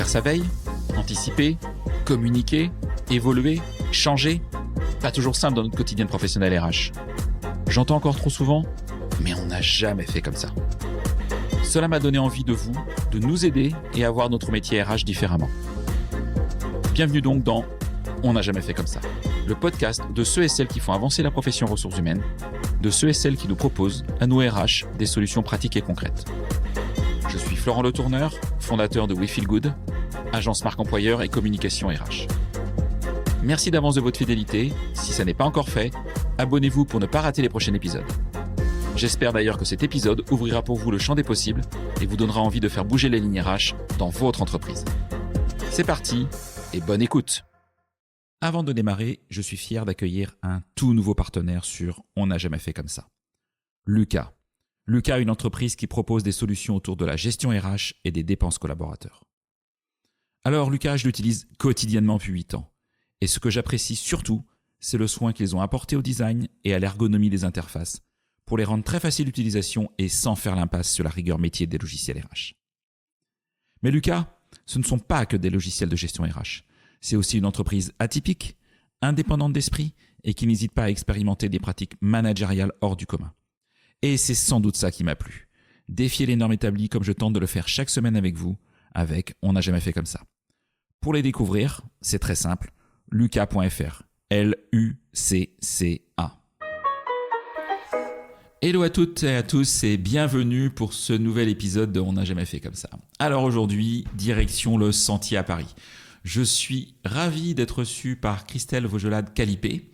Faire sa veille, anticiper, communiquer, évoluer, changer. Pas toujours simple dans notre quotidien professionnel RH. J'entends encore trop souvent, mais on n'a jamais fait comme ça. Cela m'a donné envie de nous aider et à voir notre métier RH différemment. Bienvenue donc dans On n'a jamais fait comme ça, le podcast de ceux et celles qui font avancer la profession ressources humaines, de ceux et celles qui nous proposent, à nous RH, des solutions pratiques et concrètes. Je suis Florent Le Tourneur, fondateur de We Feel Good, agence marque employeur et communication RH. Merci d'avance de votre fidélité. Si ça n'est pas encore fait, abonnez-vous pour ne pas rater les prochains épisodes. J'espère d'ailleurs que cet épisode ouvrira pour vous le champ des possibles et vous donnera envie de faire bouger les lignes RH dans votre entreprise. C'est parti et bonne écoute. Avant de démarrer, je suis fier d'accueillir un tout nouveau partenaire sur On n'a jamais fait comme ça. Lucas. Lucas, une entreprise qui propose des solutions autour de la gestion RH et des dépenses collaborateurs. Alors Lucas, je l'utilise quotidiennement depuis 8 ans. Et ce que j'apprécie surtout, c'est le soin qu'ils ont apporté au design et à l'ergonomie des interfaces pour les rendre très faciles d'utilisation et sans faire l'impasse sur la rigueur métier des logiciels RH. Mais Lucas, ce ne sont pas que des logiciels de gestion RH. C'est aussi une entreprise atypique, indépendante d'esprit et qui n'hésite pas à expérimenter des pratiques managériales hors du commun. Et c'est sans doute ça qui m'a plu. Défier les normes établies comme je tente de le faire chaque semaine avec vous, avec On n'a jamais fait comme ça. Pour les découvrir, c'est très simple, lucas.fr, Lucca. Hello à toutes et à tous et bienvenue pour ce nouvel épisode de On n'a jamais fait comme ça. Alors aujourd'hui, direction le Sentier à Paris. Je suis ravi d'être reçu par Christelle Vaugelade-Calipé,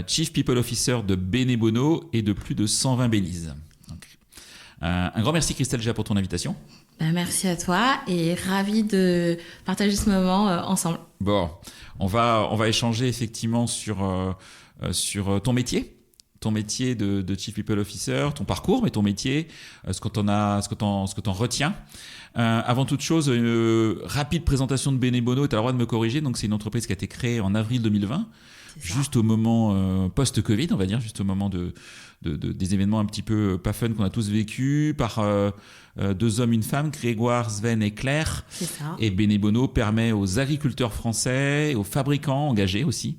Chief People Officer de Benebono et de plus de 120 Belize. Un grand merci Christelle déjà pour ton invitation. Merci à toi et ravi de partager ce moment ensemble. Bon, on va échanger effectivement sur ton métier. Ton métier de Chief People Officer, ton parcours, mais ton métier, ce que t'en retiens. Avant toute chose, rapide présentation de Benebono, tu as le droit de me corriger. Donc, c'est une entreprise qui a été créée en avril 2020, juste au moment post-Covid, on va dire, juste au moment des événements un petit peu pas fun qu'on a tous vécu, par deux hommes, une femme, Grégoire, Sven et Claire. C'est ça. Et Benebono permet aux agriculteurs français, aux fabricants engagés aussi,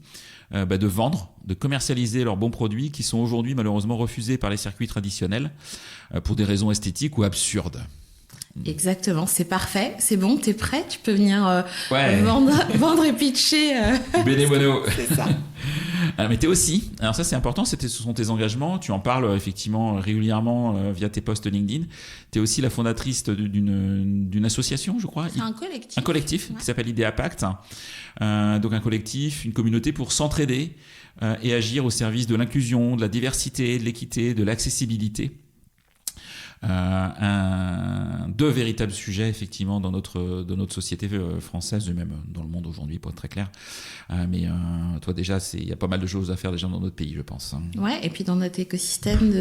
de vendre, de commercialiser leurs bons produits qui sont aujourd'hui malheureusement refusés par les circuits traditionnels pour des raisons esthétiques ou absurdes. Exactement, c'est parfait, c'est bon, t'es prêt, tu peux venir vendre et pitcher. Benebono. C'est ça. Mais t'es aussi, alors ça c'est important, ce sont tes engagements, tu en parles effectivement régulièrement via tes posts LinkedIn. T'es aussi la fondatrice d'une association, je crois. C'est un collectif. Un collectif qui s'appelle Idea Pact. Donc un collectif, une communauté pour s'entraider et agir au service de l'inclusion, de la diversité, de l'équité, de l'accessibilité. Deux véritables sujets effectivement dans notre société française et même dans le monde aujourd'hui pour être très clair. Mais toi déjà il y a pas mal de choses à faire déjà dans notre pays je pense. Ouais, et puis dans notre écosystème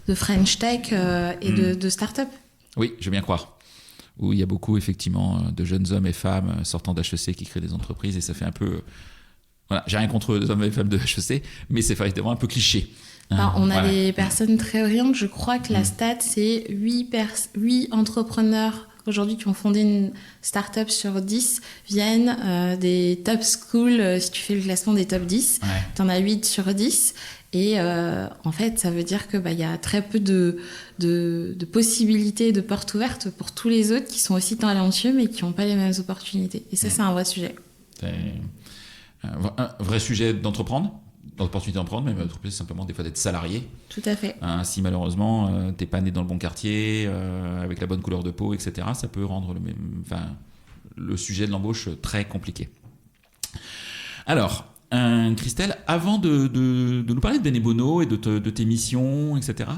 de French Tech et de start-up. Oui, je veux bien croire. Où il y a beaucoup effectivement de jeunes hommes et femmes sortant d'HEC qui créent des entreprises et ça fait un peu voilà, j'ai rien contre les hommes et les femmes de HEC, mais c'est effectivement un peu cliché. On a des personnes très brillantes. Je crois que la stat, c'est 8 entrepreneurs aujourd'hui qui ont fondé une start-up sur 10 viennent des top schools. Si tu fais le classement des top 10, tu en as 8 sur 10. Et en fait, ça veut dire que y a très peu de possibilités, de portes ouvertes pour tous les autres qui sont aussi talentueux mais qui n'ont pas les mêmes opportunités. Et ça, c'est un vrai sujet. C'est un vrai sujet d'opportunité d'en mais c'est simplement des fois d'être salarié. Tout à fait. Si malheureusement t'es pas né dans le bon quartier, avec la bonne couleur de peau, etc., ça peut rendre le sujet de l'embauche très compliqué. Alors, Christelle, avant de nous parler de Benebono et de tes missions, etc.,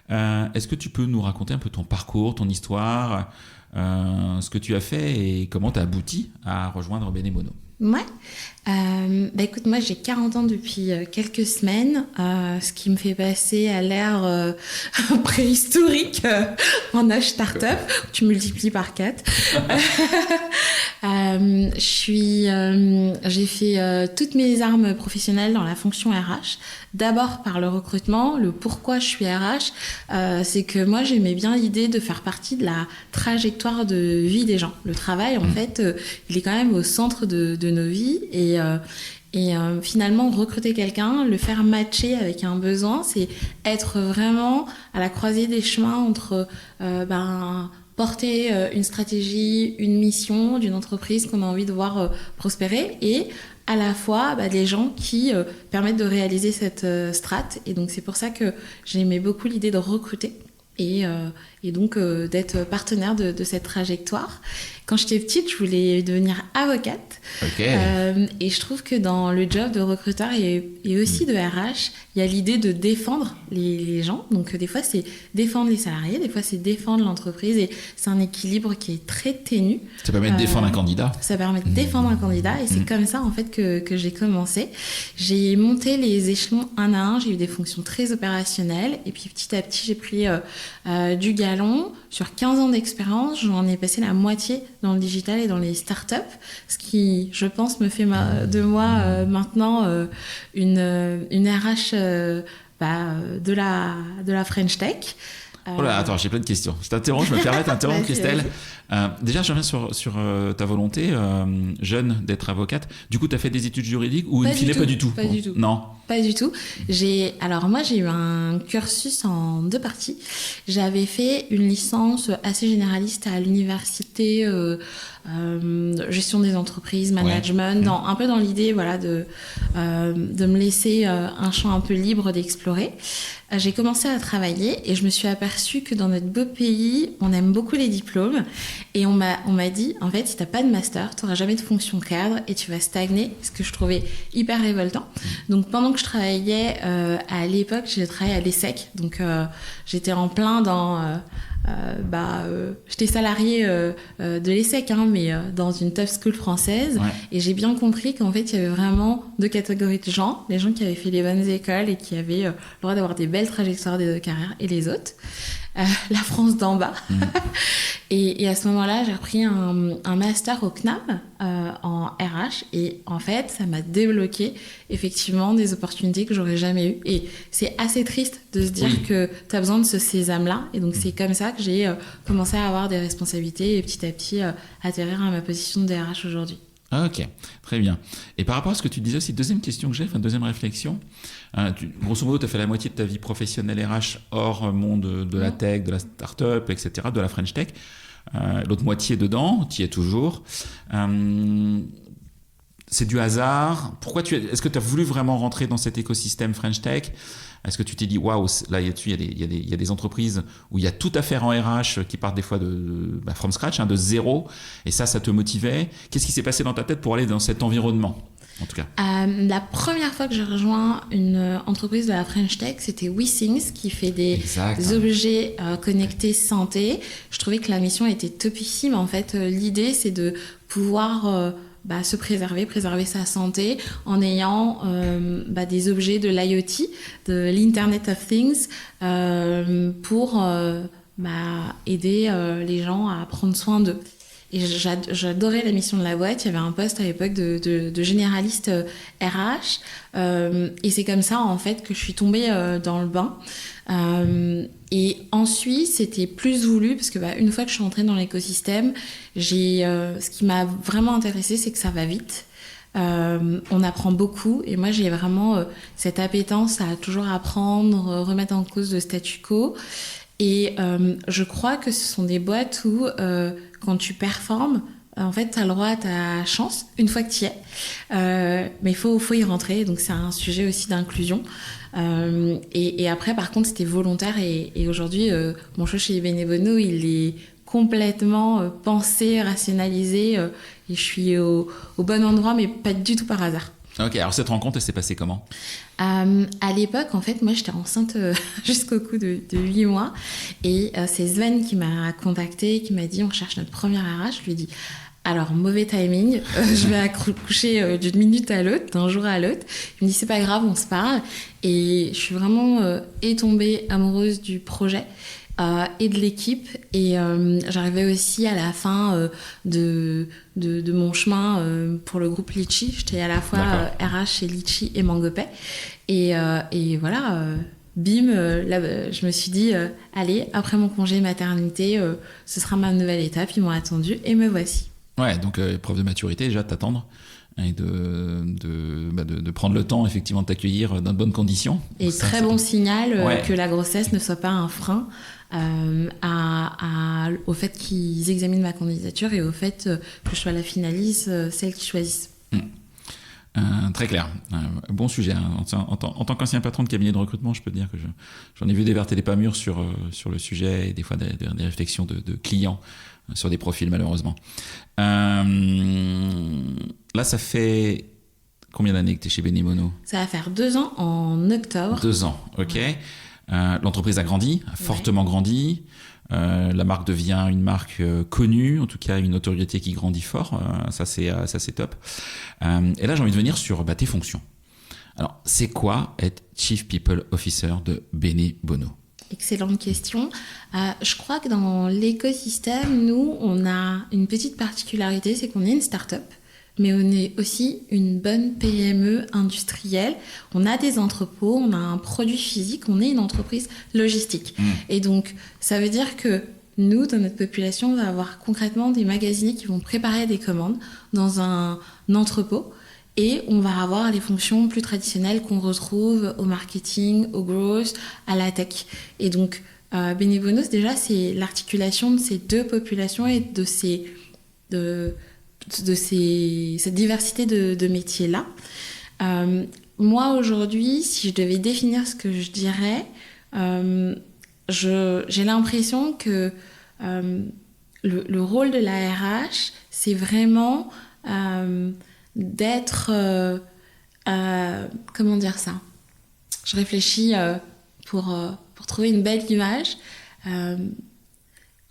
est-ce que tu peux nous raconter un peu ton parcours, ton histoire, ce que tu as fait et comment tu as abouti à rejoindre Benebono ? Ouais. Écoute, moi j'ai 40 ans depuis quelques semaines, ce qui me fait passer à l'ère préhistorique en âge start-up. Tu multiplies par 4. J'ai fait toutes mes armes professionnelles dans la fonction RH. D'abord par le recrutement. Le pourquoi je suis RH, c'est que moi j'aimais bien l'idée de faire partie de la trajectoire de vie des gens. Le travail, en fait, il est quand même au centre de nos vies et finalement recruter quelqu'un, le faire matcher avec un besoin, c'est être vraiment à la croisée des chemins entre porter une stratégie, une mission d'une entreprise qu'on a envie de voir prospérer et à la fois des gens qui permettent de réaliser cette strate. Et donc c'est pour ça que j'aimais beaucoup l'idée de recruter et donc d'être partenaire de cette trajectoire. Quand j'étais petite, je voulais devenir avocate. Okay. Et je trouve que dans le job de recruteur et aussi de RH, il y a l'idée de défendre les gens. Donc des fois, c'est défendre les salariés, des fois, c'est défendre l'entreprise. Et c'est un équilibre qui est très ténu. Ça permet de défendre un candidat. Ça permet de défendre un candidat. Et c'est comme ça, en fait, que j'ai commencé. J'ai monté les échelons un à un. J'ai eu des fonctions très opérationnelles. Et puis petit à petit, j'ai pris du galon. Sur 15 ans d'expérience, j'en ai passé la moitié dans le digital et dans les startups, ce qui, je pense, me fait de moi maintenant une RH de la French Tech. Oh là, attends, j'ai plein de questions. Je t'interromps, je me permets de t'interrompre, Christelle. Déjà, je reviens sur ta volonté, jeune, d'être avocate. Du coup, tu as fait des études juridiques ou pas du tout? Pas du tout. Non. Pas du tout. Alors moi, j'ai eu un cursus en 2 parties. J'avais fait une licence assez généraliste à l'université gestion des entreprises, management, un peu dans l'idée de me laisser un champ un peu libre d'explorer. J'ai commencé à travailler et je me suis aperçue que dans notre beau pays, on aime beaucoup les diplômes. Et on m'a dit, en fait, si t'as pas de master, t'auras jamais de fonction cadre et tu vas stagner, ce que je trouvais hyper révoltant. Donc pendant que je travaillais à l'époque, j'ai travaillé à l'ESSEC. Donc j'étais en plein dans... j'étais salariée de l'ESSEC, mais dans une top school française. Ouais. Et j'ai bien compris qu'en fait, il y avait vraiment 2 catégories de gens. Les gens qui avaient fait les bonnes écoles et qui avaient le droit d'avoir des belles trajectoires de carrière et les autres. La France d'en bas. Et à ce moment-là, j'ai repris un master au CNAM en RH. Et en fait, ça m'a débloqué effectivement des opportunités que j'aurais jamais eues. Et c'est assez triste de se dire que tu as besoin de ce sésame-là. Et donc, c'est comme ça que j'ai commencé à avoir des responsabilités et petit à petit atterrir à ma position de RH aujourd'hui. Ok, très bien. Et par rapport à ce que tu disais aussi, deuxième question que j'ai, deuxième réflexion, grosso modo, tu as fait la moitié de ta vie professionnelle RH hors monde de la tech, de la start-up, etc., de la French Tech. L'autre moitié dedans, tu y es toujours. C'est du hasard. Est-ce que tu as voulu vraiment rentrer dans cet écosystème French Tech ? Est-ce que tu t'es dit, waouh, là, il y a des entreprises où il y a tout à faire en RH qui partent des fois from scratch, de zéro, et ça te motivait. Qu'est-ce qui s'est passé dans ta tête pour aller dans cet environnement, en tout cas ? La première fois que j'ai rejoint une entreprise de la French Tech, c'était WeThings qui fait des objets connectés santé. Je trouvais que la mission était topissime. En fait, l'idée, c'est de pouvoir... se préserver sa santé en ayant des objets de l'IoT, de l'Internet of Things, pour aider les gens à prendre soin d'eux. Et j'adorais la mission de la boîte. Il y avait un poste à l'époque de généraliste RH. Et c'est comme ça, en fait, que je suis tombée dans le bain. Et ensuite, c'était plus voulu parce que une fois que je suis entrée dans l'écosystème, ce qui m'a vraiment intéressée, c'est que ça va vite. On apprend beaucoup et moi j'ai vraiment cette appétence à toujours apprendre, remettre en cause le statu quo. Et je crois que ce sont des boîtes où quand tu performes, en fait, tu as le droit à ta chance une fois que tu y es. Mais il faut y rentrer, donc c'est un sujet aussi d'inclusion. Et après, par contre, c'était volontaire. Et aujourd'hui, mon choix chez Benebono, il est complètement pensé, rationalisé. Et je suis au bon endroit, mais pas du tout par hasard. Ok, alors cette rencontre, elle s'est passée comment ? À l'époque, en fait, moi, j'étais enceinte jusqu'au coup de 8 mois. Et c'est Sven qui m'a contactée, qui m'a dit, on cherche notre première RH. Je lui ai dit, Alors, mauvais timing. Je vais accoucher d'une minute à l'autre, d'un jour à l'autre. Il me dit, c'est pas grave, on se parle. Et je suis vraiment tombée amoureuse du projet et de l'équipe. Et j'arrivais aussi à la fin de mon chemin pour le groupe Litchi. J'étais à la fois RH chez Litchi et Mangopay. Et voilà... bim, là, je me suis dit, allez, après mon congé maternité, ce sera ma nouvelle étape. Ils m'ont attendu et me voici. Ouais, donc preuve de maturité déjà, de t'attendre et de prendre le temps effectivement de t'accueillir dans de bonnes conditions. Et ça, très bon signal ouais. que la grossesse ne soit pas un frein au fait qu'ils examinent ma candidature et au fait que je sois la finaliste, celle qu'ils choisissent. Très clair. Bon sujet. Hein. En tant qu'ancien patron de cabinet de recrutement, je peux te dire que j'en ai vu des vertes et des pas mûres sur le sujet et des fois des réflexions de clients sur des profils, malheureusement. Là, ça fait combien d'années que tu es chez Benimono ? Ça va faire 2 ans en octobre. 2 ans, ok. Ouais. L'entreprise a grandi, a fortement grandi. La marque devient une marque connue, en tout cas une notoriété qui grandit fort. Ça c'est top. Et là, j'ai envie de venir sur tes fonctions. Alors, c'est quoi être Chief People Officer de Benimono ? Excellente question. Je crois que dans l'écosystème, nous, on a une petite particularité, c'est qu'on est une start-up, mais on est aussi une bonne PME industrielle. On a des entrepôts, on a un produit physique, on est une entreprise logistique. Et donc, ça veut dire que nous, dans notre population, on va avoir concrètement des magasiniers qui vont préparer des commandes dans un entrepôt. Et on va avoir les fonctions plus traditionnelles qu'on retrouve au marketing, au growth, à la tech. Et donc, Benimono, déjà, c'est l'articulation de ces deux populations et de cette diversité de métiers-là. Moi, aujourd'hui, si je devais définir ce que je dirais, j'ai l'impression que le rôle de la RH, c'est vraiment... d'être... comment dire ça ? Je réfléchis pour trouver une belle image.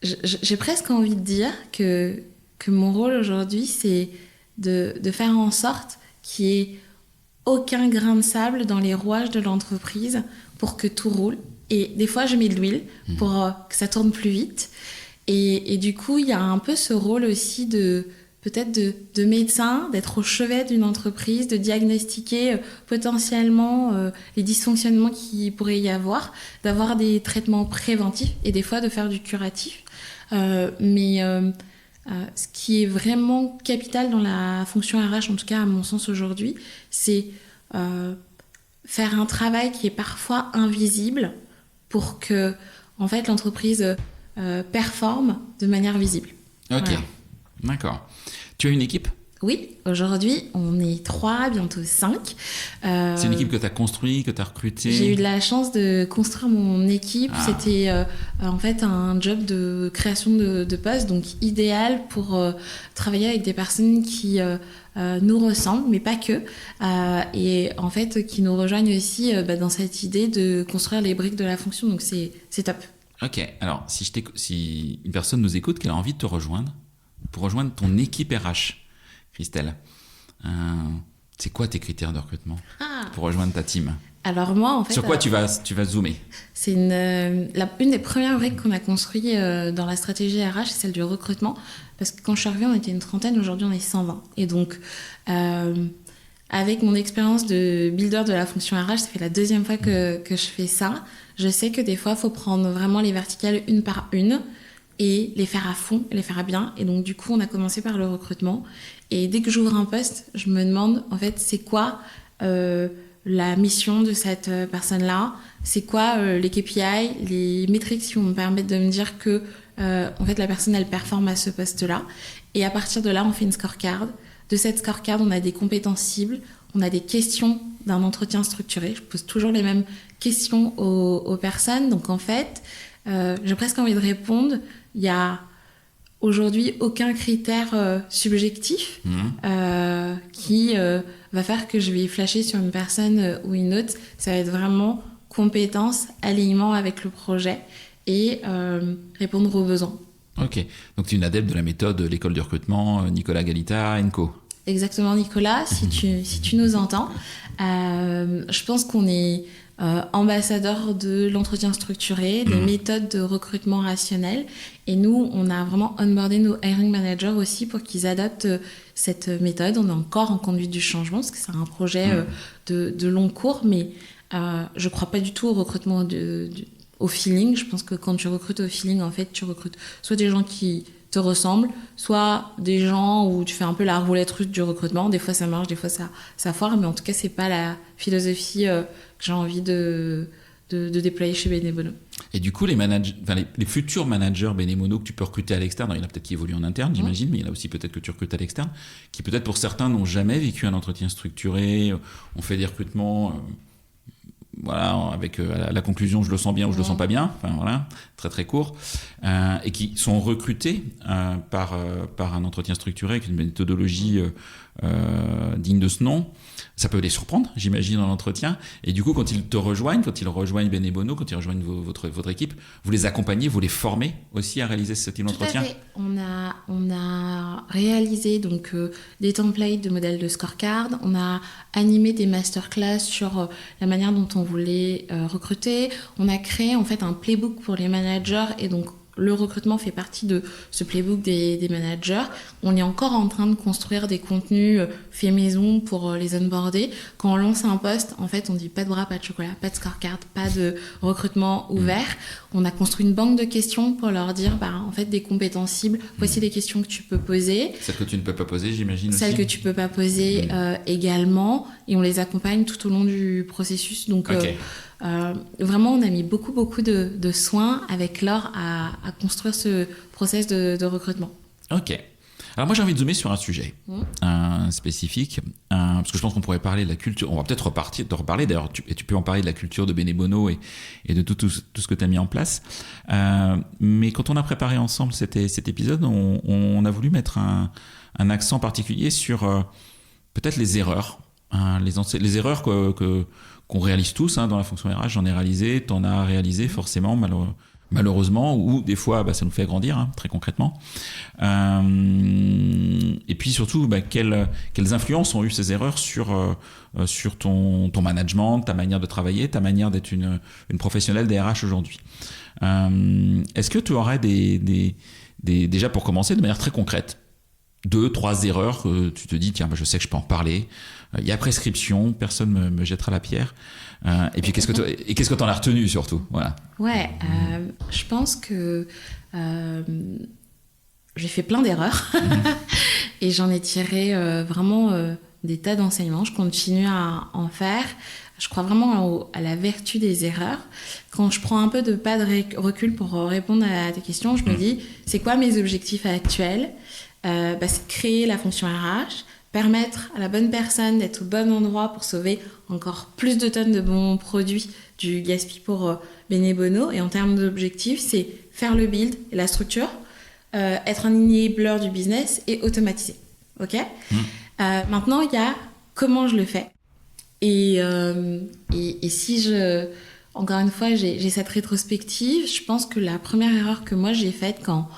J'ai presque envie de dire que mon rôle aujourd'hui, c'est de faire en sorte qu'il n'y ait aucun grain de sable dans les rouages de l'entreprise pour que tout roule. Et des fois, je mets de l'huile pour que ça tourne plus vite. Et du coup, il y a un peu ce rôle aussi peut-être de médecin, d'être au chevet d'une entreprise, de diagnostiquer potentiellement les dysfonctionnements qu'il pourrait y avoir, d'avoir des traitements préventifs et des fois de faire du curatif. Mais ce qui est vraiment capital dans la fonction RH, en tout cas à mon sens aujourd'hui, c'est faire un travail qui est parfois invisible pour que en fait, l'entreprise performe de manière visible. Ok, voilà. D'accord. Tu as une équipe ? Oui, aujourd'hui, on est 3, bientôt 5. C'est une équipe que tu as construite, que tu as recrutée ? J'ai eu de la chance de construire mon équipe. C'était en fait un job de création de postes, donc idéal pour travailler avec des personnes qui nous ressemblent, mais pas que. Et en fait, qui nous rejoignent aussi dans cette idée de construire les briques de la fonction. Donc c'est top. Ok, alors si une personne nous écoute, qu'elle a envie de te rejoindre, pour rejoindre ton équipe RH, Christelle, c'est quoi tes critères de recrutement pour rejoindre ta team ? Alors moi, en fait... Sur quoi tu vas zoomer ? C'est une des premières briques qu'on a construit dans la stratégie RH, c'est celle du recrutement. Parce que quand je suis arrivée, on était une trentaine, aujourd'hui on est 120. Et donc, avec mon expérience de builder de la fonction RH, ça fait la 2e fois que je fais ça. Je sais que des fois, il faut prendre vraiment les verticales une par une et les faire à fond, les faire à bien. Et donc, du coup, on a commencé par le recrutement. Et dès que j'ouvre un poste, je me demande, en fait, c'est quoi la mission de cette personne-là ? C'est quoi les KPI, les métriques qui vont me permettre de me dire que, en fait, la personne, elle performe à ce poste-là. Et à partir de là, on fait une scorecard. De cette scorecard, on a des compétences cibles, on a des questions d'un entretien structuré. Je pose toujours les mêmes questions aux personnes. Donc, en fait, j'ai presque envie de répondre. Il y a aujourd'hui aucun critère subjectif qui va faire que je vais flasher sur une personne ou une autre. Ça va être vraiment compétence, alignement avec le projet et répondre aux besoins. Ok, donc tu es une adepte de la méthode de l'école du recrutement Nicolas Galita & Co. Exactement, Nicolas, si tu nous entends. Je pense qu'on est ambassadeur de l'entretien structuré, des méthodes de recrutement rationnel. Et nous, on a vraiment onboardé nos hiring managers aussi pour qu'ils adoptent cette méthode. On est encore en conduite du changement parce que c'est un projet de long cours, mais je ne crois pas du tout au recrutement au feeling. Je pense que quand tu recrutes au feeling, en fait, tu recrutes soit des gens qui te ressemblent, soit des gens où tu fais un peu la roulette russe du recrutement. Des fois ça marche, des fois ça foire, mais en tout cas c'est pas la philosophie que j'ai envie de déployer chez Benebono. Et du coup, les futurs managers Benebono que tu peux recruter à l'externe, il y en a peut-être qui évoluent en interne, j'imagine, mais il y en a aussi peut-être que tu recrutes à l'externe, qui peut-être pour certains n'ont jamais vécu un entretien structuré, ont fait des recrutements... voilà, avec la conclusion je le sens bien ou je le sens pas bien, enfin voilà, très très court, et qui sont recrutés par un entretien structuré avec une méthodologie digne de ce nom. Ça peut les surprendre, j'imagine, dans l'entretien. Et du coup, quand ils te rejoignent, quand ils rejoignent Benebono, quand ils rejoignent votre équipe, vous les accompagnez, vous les formez aussi à réaliser ce type d'entretien. Tout à fait. On a réalisé donc des templates de modèles de scorecard. On a animé des masterclass sur la manière dont on voulait recruter. On a créé en fait un playbook pour les managers et donc le recrutement fait partie de ce playbook des managers. On est encore en train de construire des contenus faits maison pour les onboarder. Quand on lance un poste, en fait, on dit pas de bras, pas de chocolat, pas de scorecard, pas de recrutement ouvert. On a construit une banque de questions pour leur dire, en fait, des compétences cibles. Voici les questions que tu peux poser. Celles que tu ne peux pas poser, j'imagine aussi. Celles que tu peux pas poser également. Et on les accompagne tout au long du processus. Donc, vraiment, on a mis beaucoup de soins avec Laure à construire ce process de recrutement. Ok. Alors moi, j'ai envie de zoomer sur un sujet spécifique, parce que je pense qu'on pourrait parler de la culture. On va peut-être reparler d'ailleurs, tu peux en parler de la culture de Benebono et de tout ce que tu as mis en place. Mais quand on a préparé ensemble cet épisode, on a voulu mettre un accent particulier sur peut-être les erreurs. Les erreurs qu'on réalise tous dans la fonction RH. J'en ai réalisé, t'en as réalisé forcément, malheureusement, ou des fois ça nous fait grandir, très concrètement. Et puis surtout, quelles influences ont eu ces erreurs sur ton management, ta manière de travailler, ta manière d'être une professionnelle des RH aujourd'hui. Est-ce que tu aurais déjà pour commencer, de manière très concrète, 2-3 erreurs que tu te dis, tiens, je sais que je peux en parler, il y a prescription, personne me jettera la pierre. Et puis qu'est-ce que tu en as retenu surtout, voilà. Ouais, je pense que j'ai fait plein d'erreurs et j'en ai tiré vraiment des tas d'enseignements. Je continue à en faire. Je crois vraiment à la vertu des erreurs. Quand je prends un peu de pas de recul pour répondre à tes questions, je me dis, c'est quoi mes objectifs actuels ? C'est de créer la fonction RH, permettre à la bonne personne d'être au bon endroit pour sauver encore plus de tonnes de bons produits du gaspillage pour Benebono. Et en termes d'objectifs, c'est faire le build et la structure, être un enabler du business et automatiser. Ok ? Maintenant, il y a comment je le fais. Et si encore une fois, j'ai cette rétrospective, je pense que la première erreur que moi j'ai faite quand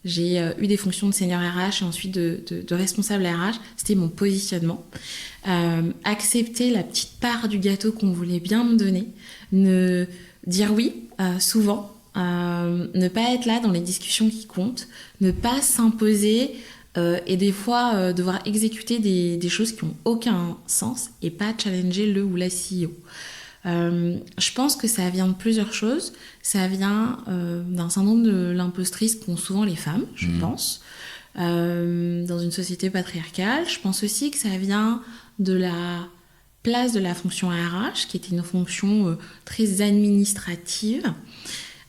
j'ai eu des fonctions de senior RH et ensuite de responsable RH, c'était mon positionnement. Accepter la petite part du gâteau qu'on voulait bien me donner, dire oui souvent, ne pas être là dans les discussions qui comptent, ne pas s'imposer et des fois devoir exécuter des choses qui n'ont aucun sens et pas challenger le ou la CEO. Je pense que ça vient de plusieurs choses. Ça vient d'un syndrome de l'impostrice qu'ont souvent les femmes, je pense, dans une société patriarcale. Je pense aussi que ça vient de la place de la fonction RH, qui était une fonction très administrative.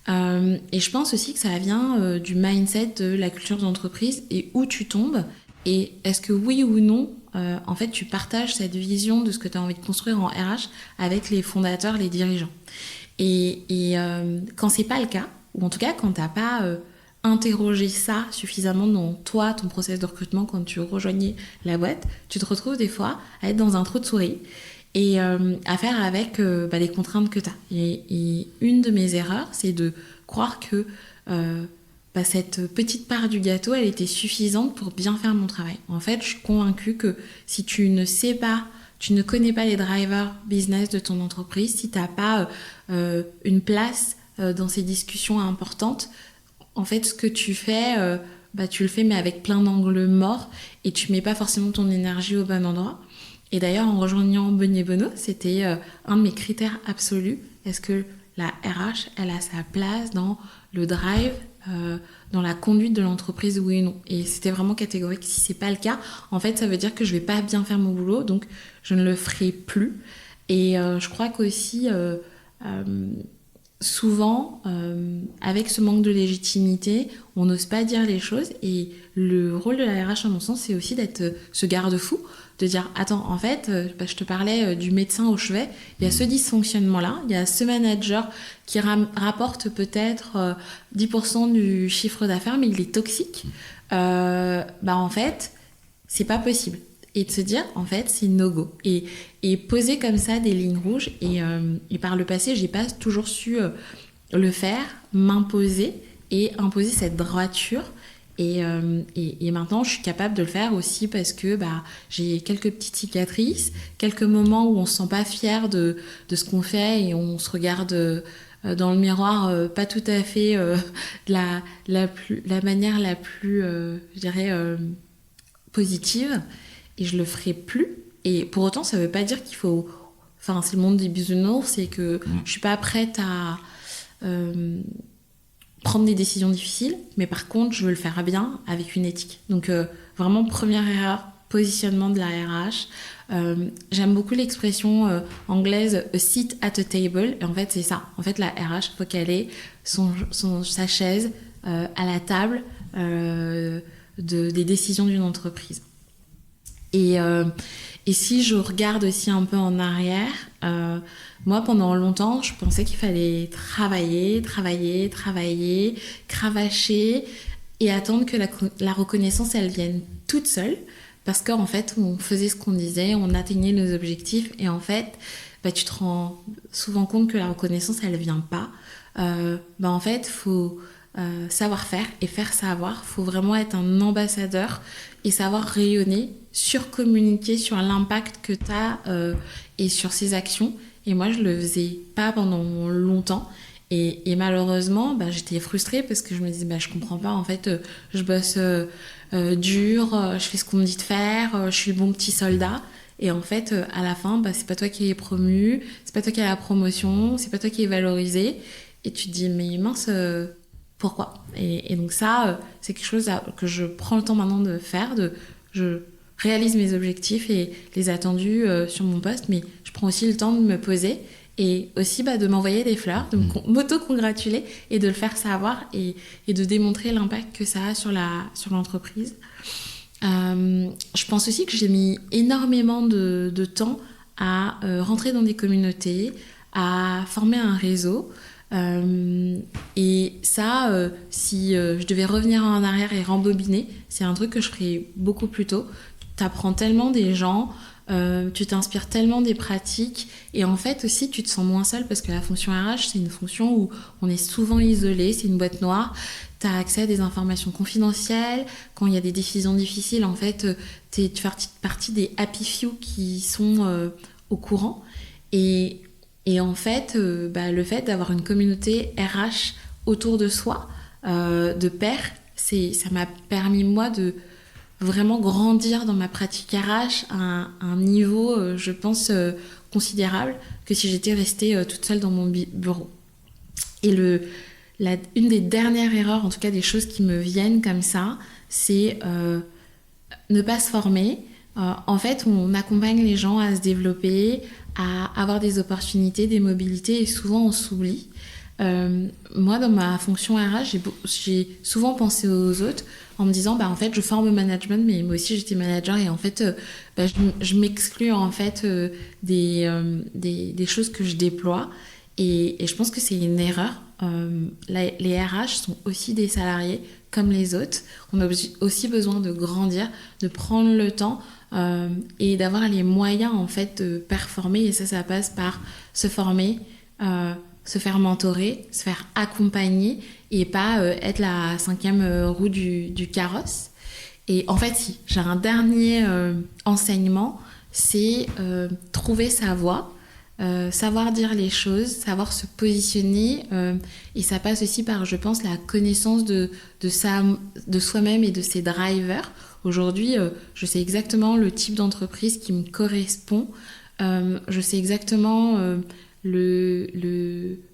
Et je pense aussi que ça vient du mindset de la culture d'entreprise et où tu tombes. Et est-ce que oui ou non, en fait, tu partages cette vision de ce que tu as envie de construire en RH avec les fondateurs, les dirigeants. Et quand c'est pas le cas, ou en tout cas quand tu n'as pas interrogé ça suffisamment dans toi, ton process de recrutement, quand tu rejoignais la boîte, tu te retrouves des fois à être dans un trou de souris et à faire avec les contraintes que tu as. Et une de mes erreurs, c'est de croire que cette petite part du gâteau, elle était suffisante pour bien faire mon travail. En fait, je suis convaincue que si tu ne connais pas les drivers business de ton entreprise, si tu n'as pas une place dans ces discussions importantes, en fait, ce que tu fais, tu le fais mais avec plein d'angles morts et tu mets pas forcément ton énergie au bon endroit. Et d'ailleurs, en rejoignant Beignet Bono, c'était un de mes critères absolus. Est-ce que la RH, elle a sa place dans le drive, dans la conduite de l'entreprise, oui ou non? Et c'était vraiment catégorique. Si c'est pas le cas, en fait, ça veut dire que je vais pas bien faire mon boulot, donc je ne le ferai plus. Et je crois qu'aussi, souvent, avec ce manque de légitimité, on n'ose pas dire les choses. Et le rôle de la RH, à mon sens, c'est aussi d'être ce garde-fou, de dire, attends, en fait, je te parlais du médecin au chevet, il y a ce dysfonctionnement-là, il y a ce manager qui rapporte peut-être 10% du chiffre d'affaires, mais il est toxique. En fait, c'est pas possible. Et de se dire, en fait, c'est no-go. Et poser comme ça des lignes rouges. Et par le passé, j'ai pas toujours su le faire, m'imposer et imposer cette droiture. Et maintenant, je suis capable de le faire aussi parce que j'ai quelques petites cicatrices, quelques moments où on se sent pas fier de ce qu'on fait et on se regarde dans le miroir pas tout à fait de la manière la plus, je dirais, positive. Et je le ferai plus. Et pour autant, ça veut pas dire qu'il faut... Enfin, c'est le monde des bisounours, c'est que je suis pas prête à prendre des décisions difficiles, mais par contre, je veux le faire bien, avec une éthique. Donc, vraiment, première erreur, positionnement de la RH. J'aime beaucoup l'expression anglaise « a seat at a table ». Et en fait, c'est ça. En fait, la RH, il faut qu'elle ait sa chaise à la table des décisions d'une entreprise. Et si je regarde aussi un peu en arrière, moi pendant longtemps je pensais qu'il fallait travailler, cravacher et attendre que la reconnaissance elle vienne toute seule, parce qu'en fait on faisait ce qu'on disait, on atteignait nos objectifs et en fait tu te rends souvent compte que la reconnaissance elle vient pas. En fait faut savoir faire et faire savoir, faut vraiment être un ambassadeur et savoir rayonner, surcommuniquer sur l'impact que tu as et sur ses actions. Et moi, je le faisais pas pendant longtemps. Et malheureusement, j'étais frustrée parce que je me disais, je comprends pas. En fait, je bosse dur, je fais ce qu'on me dit de faire, je suis le bon petit soldat. Et en fait, à la fin, c'est pas toi qui es promu, c'est pas toi qui as la promotion, c'est pas toi qui es valorisé. Et tu te dis, mais mince... pourquoi? Et donc ça, c'est quelque chose que je prends le temps maintenant de faire. Je réalise mes objectifs et les attendus sur mon poste, mais je prends aussi le temps de me poser et aussi de m'envoyer des fleurs, de m'auto-congratuler et de le faire savoir et de démontrer l'impact que ça a sur l'entreprise. Je pense aussi que j'ai mis énormément de temps à rentrer dans des communautés, à former un réseau. Et ça, si je devais revenir en arrière et rembobiner, c'est un truc que je ferais beaucoup plus tôt. T'apprends tellement des gens, tu t'inspires tellement des pratiques et en fait aussi tu te sens moins seul parce que la fonction RH c'est une fonction où on est souvent isolé, c'est une boîte noire, t'as accès à des informations confidentielles, quand il y a des décisions difficiles en fait tu fais partie des happy few qui sont au courant et en fait, le fait d'avoir une communauté RH autour de soi, de pairs, ça m'a permis, moi, de vraiment grandir dans ma pratique RH à un niveau, je pense, considérable que si j'étais restée toute seule dans mon bureau. Et une des dernières erreurs, en tout cas des choses qui me viennent comme ça, c'est ne pas se former. En fait, on accompagne les gens à se développer, à avoir des opportunités, des mobilités, et souvent on s'oublie. Moi, dans ma fonction RH, j'ai souvent pensé aux autres en me disant, en fait, je forme au management, mais moi aussi j'étais manager, et en fait, je m'exclus en fait des choses que je déploie, et je pense que c'est une erreur. Les RH sont aussi des salariés comme les autres. On a aussi besoin de grandir, de prendre le temps et d'avoir les moyens en fait de performer, et ça passe par se former, se faire mentorer, se faire accompagner et pas être la 5e roue du carrosse. Et en fait, si, j'ai un dernier enseignement, c'est trouver sa voie, savoir dire les choses, savoir se positionner. Et ça passe aussi par, je pense, la connaissance de soi-même et de ses drivers. Aujourd'hui, je sais exactement le type d'entreprise qui me correspond. Je sais exactement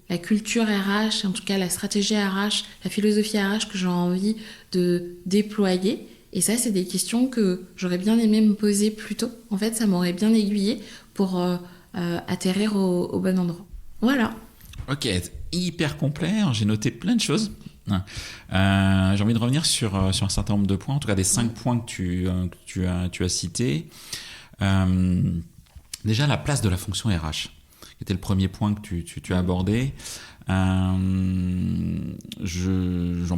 la culture RH, en tout cas la stratégie RH, la philosophie RH que j'ai envie de déployer. Et ça, c'est des questions que j'aurais bien aimé me poser plus tôt. En fait, ça m'aurait bien aiguillé pour atterrir au bon endroit. Voilà. Ok, hyper complet. J'ai noté plein de choses. J'ai envie de revenir sur un certain nombre de points, en tout cas des 5 points que tu as cités. Déjà, la place de la fonction RH, qui était le premier point que tu as abordé. J'en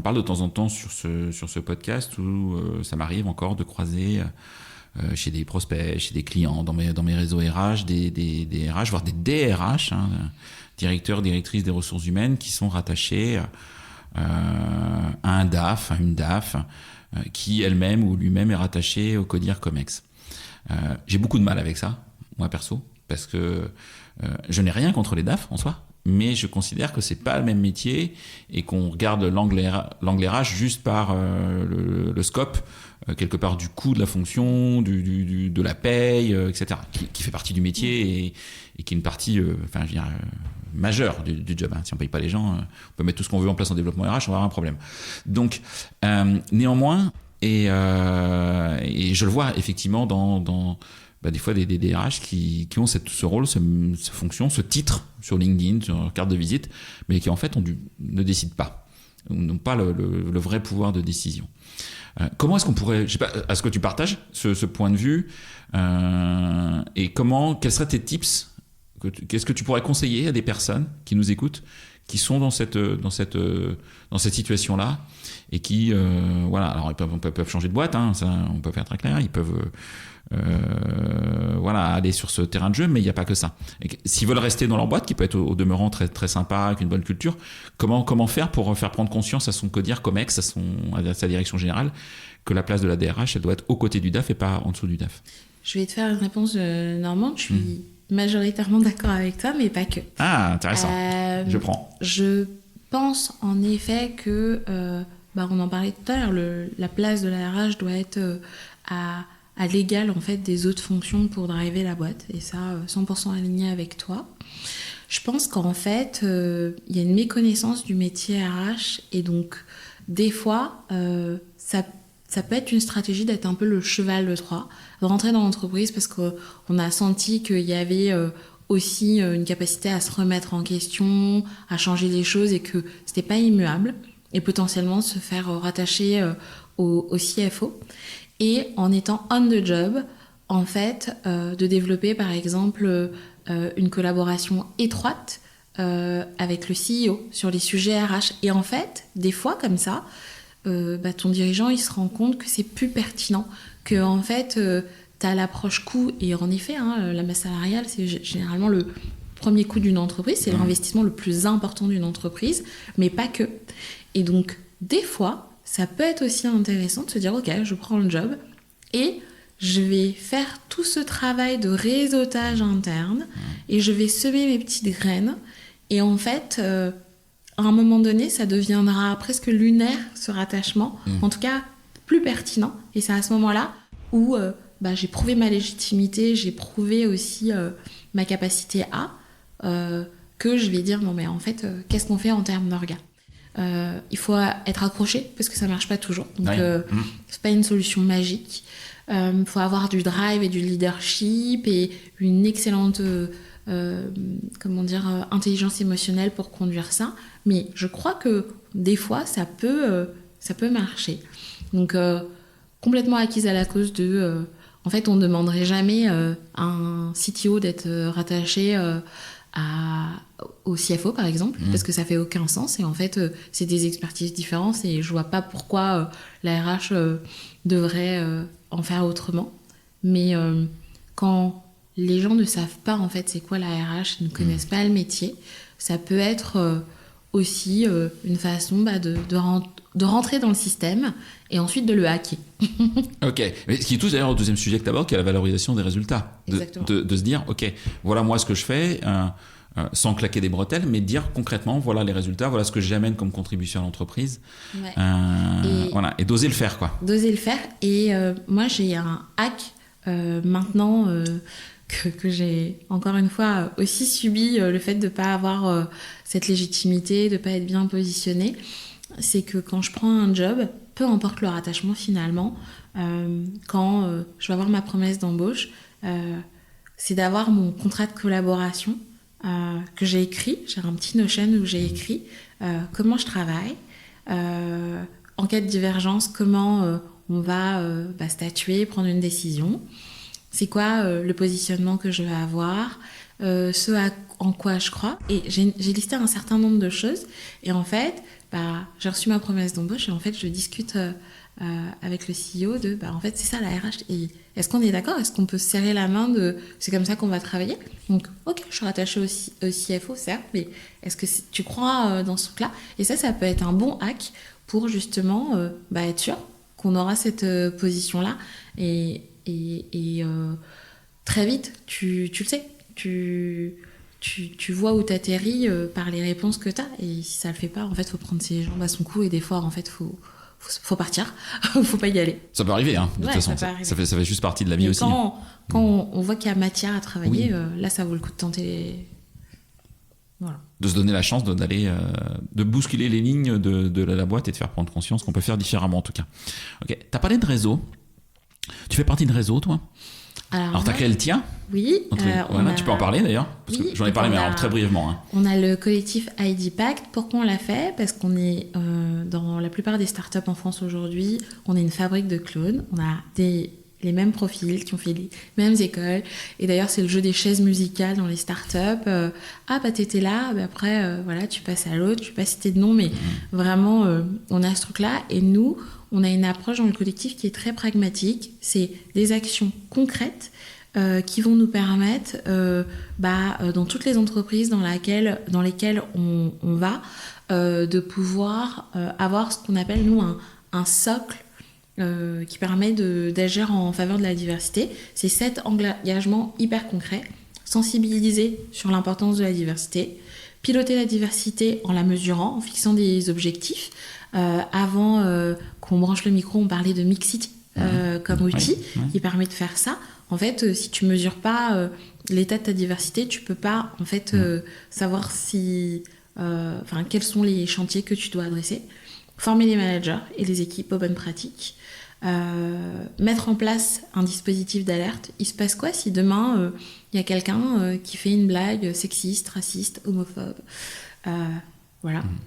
parle de temps en temps sur ce podcast où ça m'arrive encore de croiser chez des prospects, chez des clients, dans mes réseaux RH, des RH, voire des DRH, directeurs, directrices des ressources humaines, qui sont rattachés à un DAF, à une DAF, qui elle-même ou lui-même est rattaché au CODIR COMEX. J'ai beaucoup de mal avec ça, moi perso, parce que je n'ai rien contre les DAF en soi, mais je considère que c'est pas le même métier et qu'on regarde l'angle RH juste par le scope, quelque part du coût de la fonction, de la paye, etc., qui fait partie du métier et qui est une partie, majeure du job. Si on paye pas les gens, on peut mettre tout ce qu'on veut en place en développement RH, on va avoir un problème. Donc, néanmoins, et je le vois effectivement dans des fois des DRH qui ont ce rôle, cette fonction, ce titre sur LinkedIn, sur leur carte de visite, mais qui en fait ne décident pas, n'ont pas le vrai pouvoir de décision. Comment est-ce qu'on pourrait, je sais pas, est-ce que tu partages ce point de vue et quels seraient tes tips, qu'est-ce que tu pourrais conseiller à des personnes qui nous écoutent, qui sont dans cette situation-là et qui, alors ils peuvent changer de boîte, ça, on peut faire très clair, ils peuvent aller sur ce terrain de jeu, mais il n'y a pas que ça. Et s'ils veulent rester dans leur boîte, qui peut être au demeurant très, très sympa, avec une bonne culture, comment faire pour faire prendre conscience à son CODIR, COMEX, à sa direction générale, que la place de la DRH, elle doit être aux côtés du DAF et pas en dessous du DAF? Je vais te faire une réponse normande. Je suis majoritairement d'accord avec toi, mais pas que. Ah, intéressant. Je prends. Je pense en effet que, on en parlait tout à l'heure, la place de la RH doit être à l'égal en fait des autres fonctions pour driver la boîte, et ça 100% aligné avec toi. Je pense qu'en fait il y a une méconnaissance du métier RH, et donc des fois ça peut être une stratégie d'être un peu le cheval de Troie, de rentrer dans l'entreprise parce qu'on a senti qu'il y avait aussi une capacité à se remettre en question, à changer les choses, et que c'était pas immuable, et potentiellement se faire rattacher au CFO. Et en étant on the job, en fait, de développer par exemple une collaboration étroite avec le CEO sur les sujets RH. Et en fait, des fois comme ça, ton dirigeant il se rend compte que c'est plus pertinent, que en fait t'as l'approche coût, et en effet la masse salariale c'est généralement le premier coût d'une entreprise, c'est l'investissement le plus important d'une entreprise, mais pas que. Et donc des fois ça peut être aussi intéressant de se dire ok, je prends le job et je vais faire tout ce travail de réseautage interne et je vais semer mes petites graines, et en fait à un moment donné, ça deviendra presque lunaire, ce rattachement, en tout cas plus pertinent. Et c'est à ce moment-là où j'ai prouvé ma légitimité, j'ai prouvé aussi ma capacité que je vais dire, non mais en fait, qu'est-ce qu'on fait en termes d'orgas ? Il faut être accroché, parce que ça ne marche pas toujours. Donc, c'est pas une solution magique. Il faut avoir du drive et du leadership et une excellente intelligence émotionnelle pour conduire ça. Mais je crois que des fois, ça peut marcher. Donc, complètement acquise à la cause de... en fait, on ne demanderait jamais à un CTO d'être rattaché au CFO, par exemple, parce que ça fait aucun sens. Et en fait, c'est des expertises différentes, et je vois pas pourquoi la RH devrait en faire autrement. Mais quand les gens ne savent pas, en fait, c'est quoi la RH, ils ne connaissent pas le métier, ça peut être aussi une façon de rentrer dans le système et ensuite de le hacker. Ok, mais ce qui touche d'ailleurs au deuxième sujet que tu abordes, qui est la valorisation des résultats. De se dire, ok, voilà moi ce que je fais, sans claquer des bretelles, mais dire concrètement, voilà les résultats, voilà ce que j'amène comme contribution à l'entreprise. Ouais. Et d'oser le faire, quoi. D'oser le faire. Et moi, j'ai un hack maintenant que j'ai encore une fois aussi subi le fait de ne pas avoir cette légitimité, de ne pas être bien positionnée. C'est que quand je prends un job, peu importe le rattachement finalement, quand je vais avoir ma promesse d'embauche, c'est d'avoir mon contrat de collaboration que j'ai écrit. J'ai un petit Notion où j'ai écrit comment je travaille, en cas de divergence, comment on va statuer, prendre une décision. C'est quoi le positionnement que je vais avoir, en quoi je crois. Et j'ai listé un certain nombre de choses. Et en fait, j'ai reçu ma promesse d'embauche et en fait, je discute avec le CEO en fait, c'est ça la RH. Et est-ce qu'on est d'accord? Est-ce qu'on peut se serrer la main c'est comme ça qu'on va travailler? Donc, ok, je suis rattachée au CFO, certes, mais est-ce que tu crois dans ce truc-là? Et ça peut être un bon hack pour justement être sûr qu'on aura cette position-là. Et très vite, tu le sais, tu vois où t'atterris par les réponses que t'as. Et si ça le fait pas, en fait, faut prendre ses jambes à son cou et des fois, en fait, faut partir, faut pas y aller. Ça peut arriver, hein, de toute façon. Ça fait juste partie de la vie. Mais aussi. Quand on voit qu'il y a matière à travailler, là, ça vaut le coup de tenter. Voilà. De se donner la chance d'aller, de bousculer les lignes de la boîte et de faire prendre conscience qu'on peut faire différemment, en tout cas. Ok. T'as parlé de réseau. Tu fais partie de réseau, toi? Alors t'as créé le tien? Oui. Tu peux en parler d'ailleurs, parce que j'en ai parlé, mais alors très brièvement. Hein. On a le collectif ID Pact. Pourquoi on l'a fait? Parce qu'on est dans la plupart des startups en France aujourd'hui, on est une fabrique de clones. On a les mêmes profils qui ont fait les mêmes écoles. Et d'ailleurs, c'est le jeu des chaises musicales dans les startups. T'étais là, après, tu passes à l'autre. Je ne vais pas citer de nom, mais vraiment, on a ce truc-là. Et nous, on a une approche dans le collectif qui est très pragmatique. C'est des actions concrètes qui vont nous permettre, dans toutes les entreprises dans lesquelles on va, de pouvoir avoir ce qu'on appelle, nous, un socle qui permet d'agir en faveur de la diversité. C'est 7 engagements hyper concrets. Sensibiliser sur l'importance de la diversité, piloter la diversité en la mesurant, en fixant des objectifs. Avant qu'on branche le micro, on parlait de Mixity comme outil qui permet de faire ça. En fait, si tu mesures pas l'état de ta diversité, tu peux pas en fait savoir quels sont les chantiers que tu dois adresser. Former les managers et les équipes aux bonnes pratiques. Mettre en place un dispositif d'alerte. Il se passe quoi si demain il y a quelqu'un qui fait une blague sexiste, raciste, homophobe?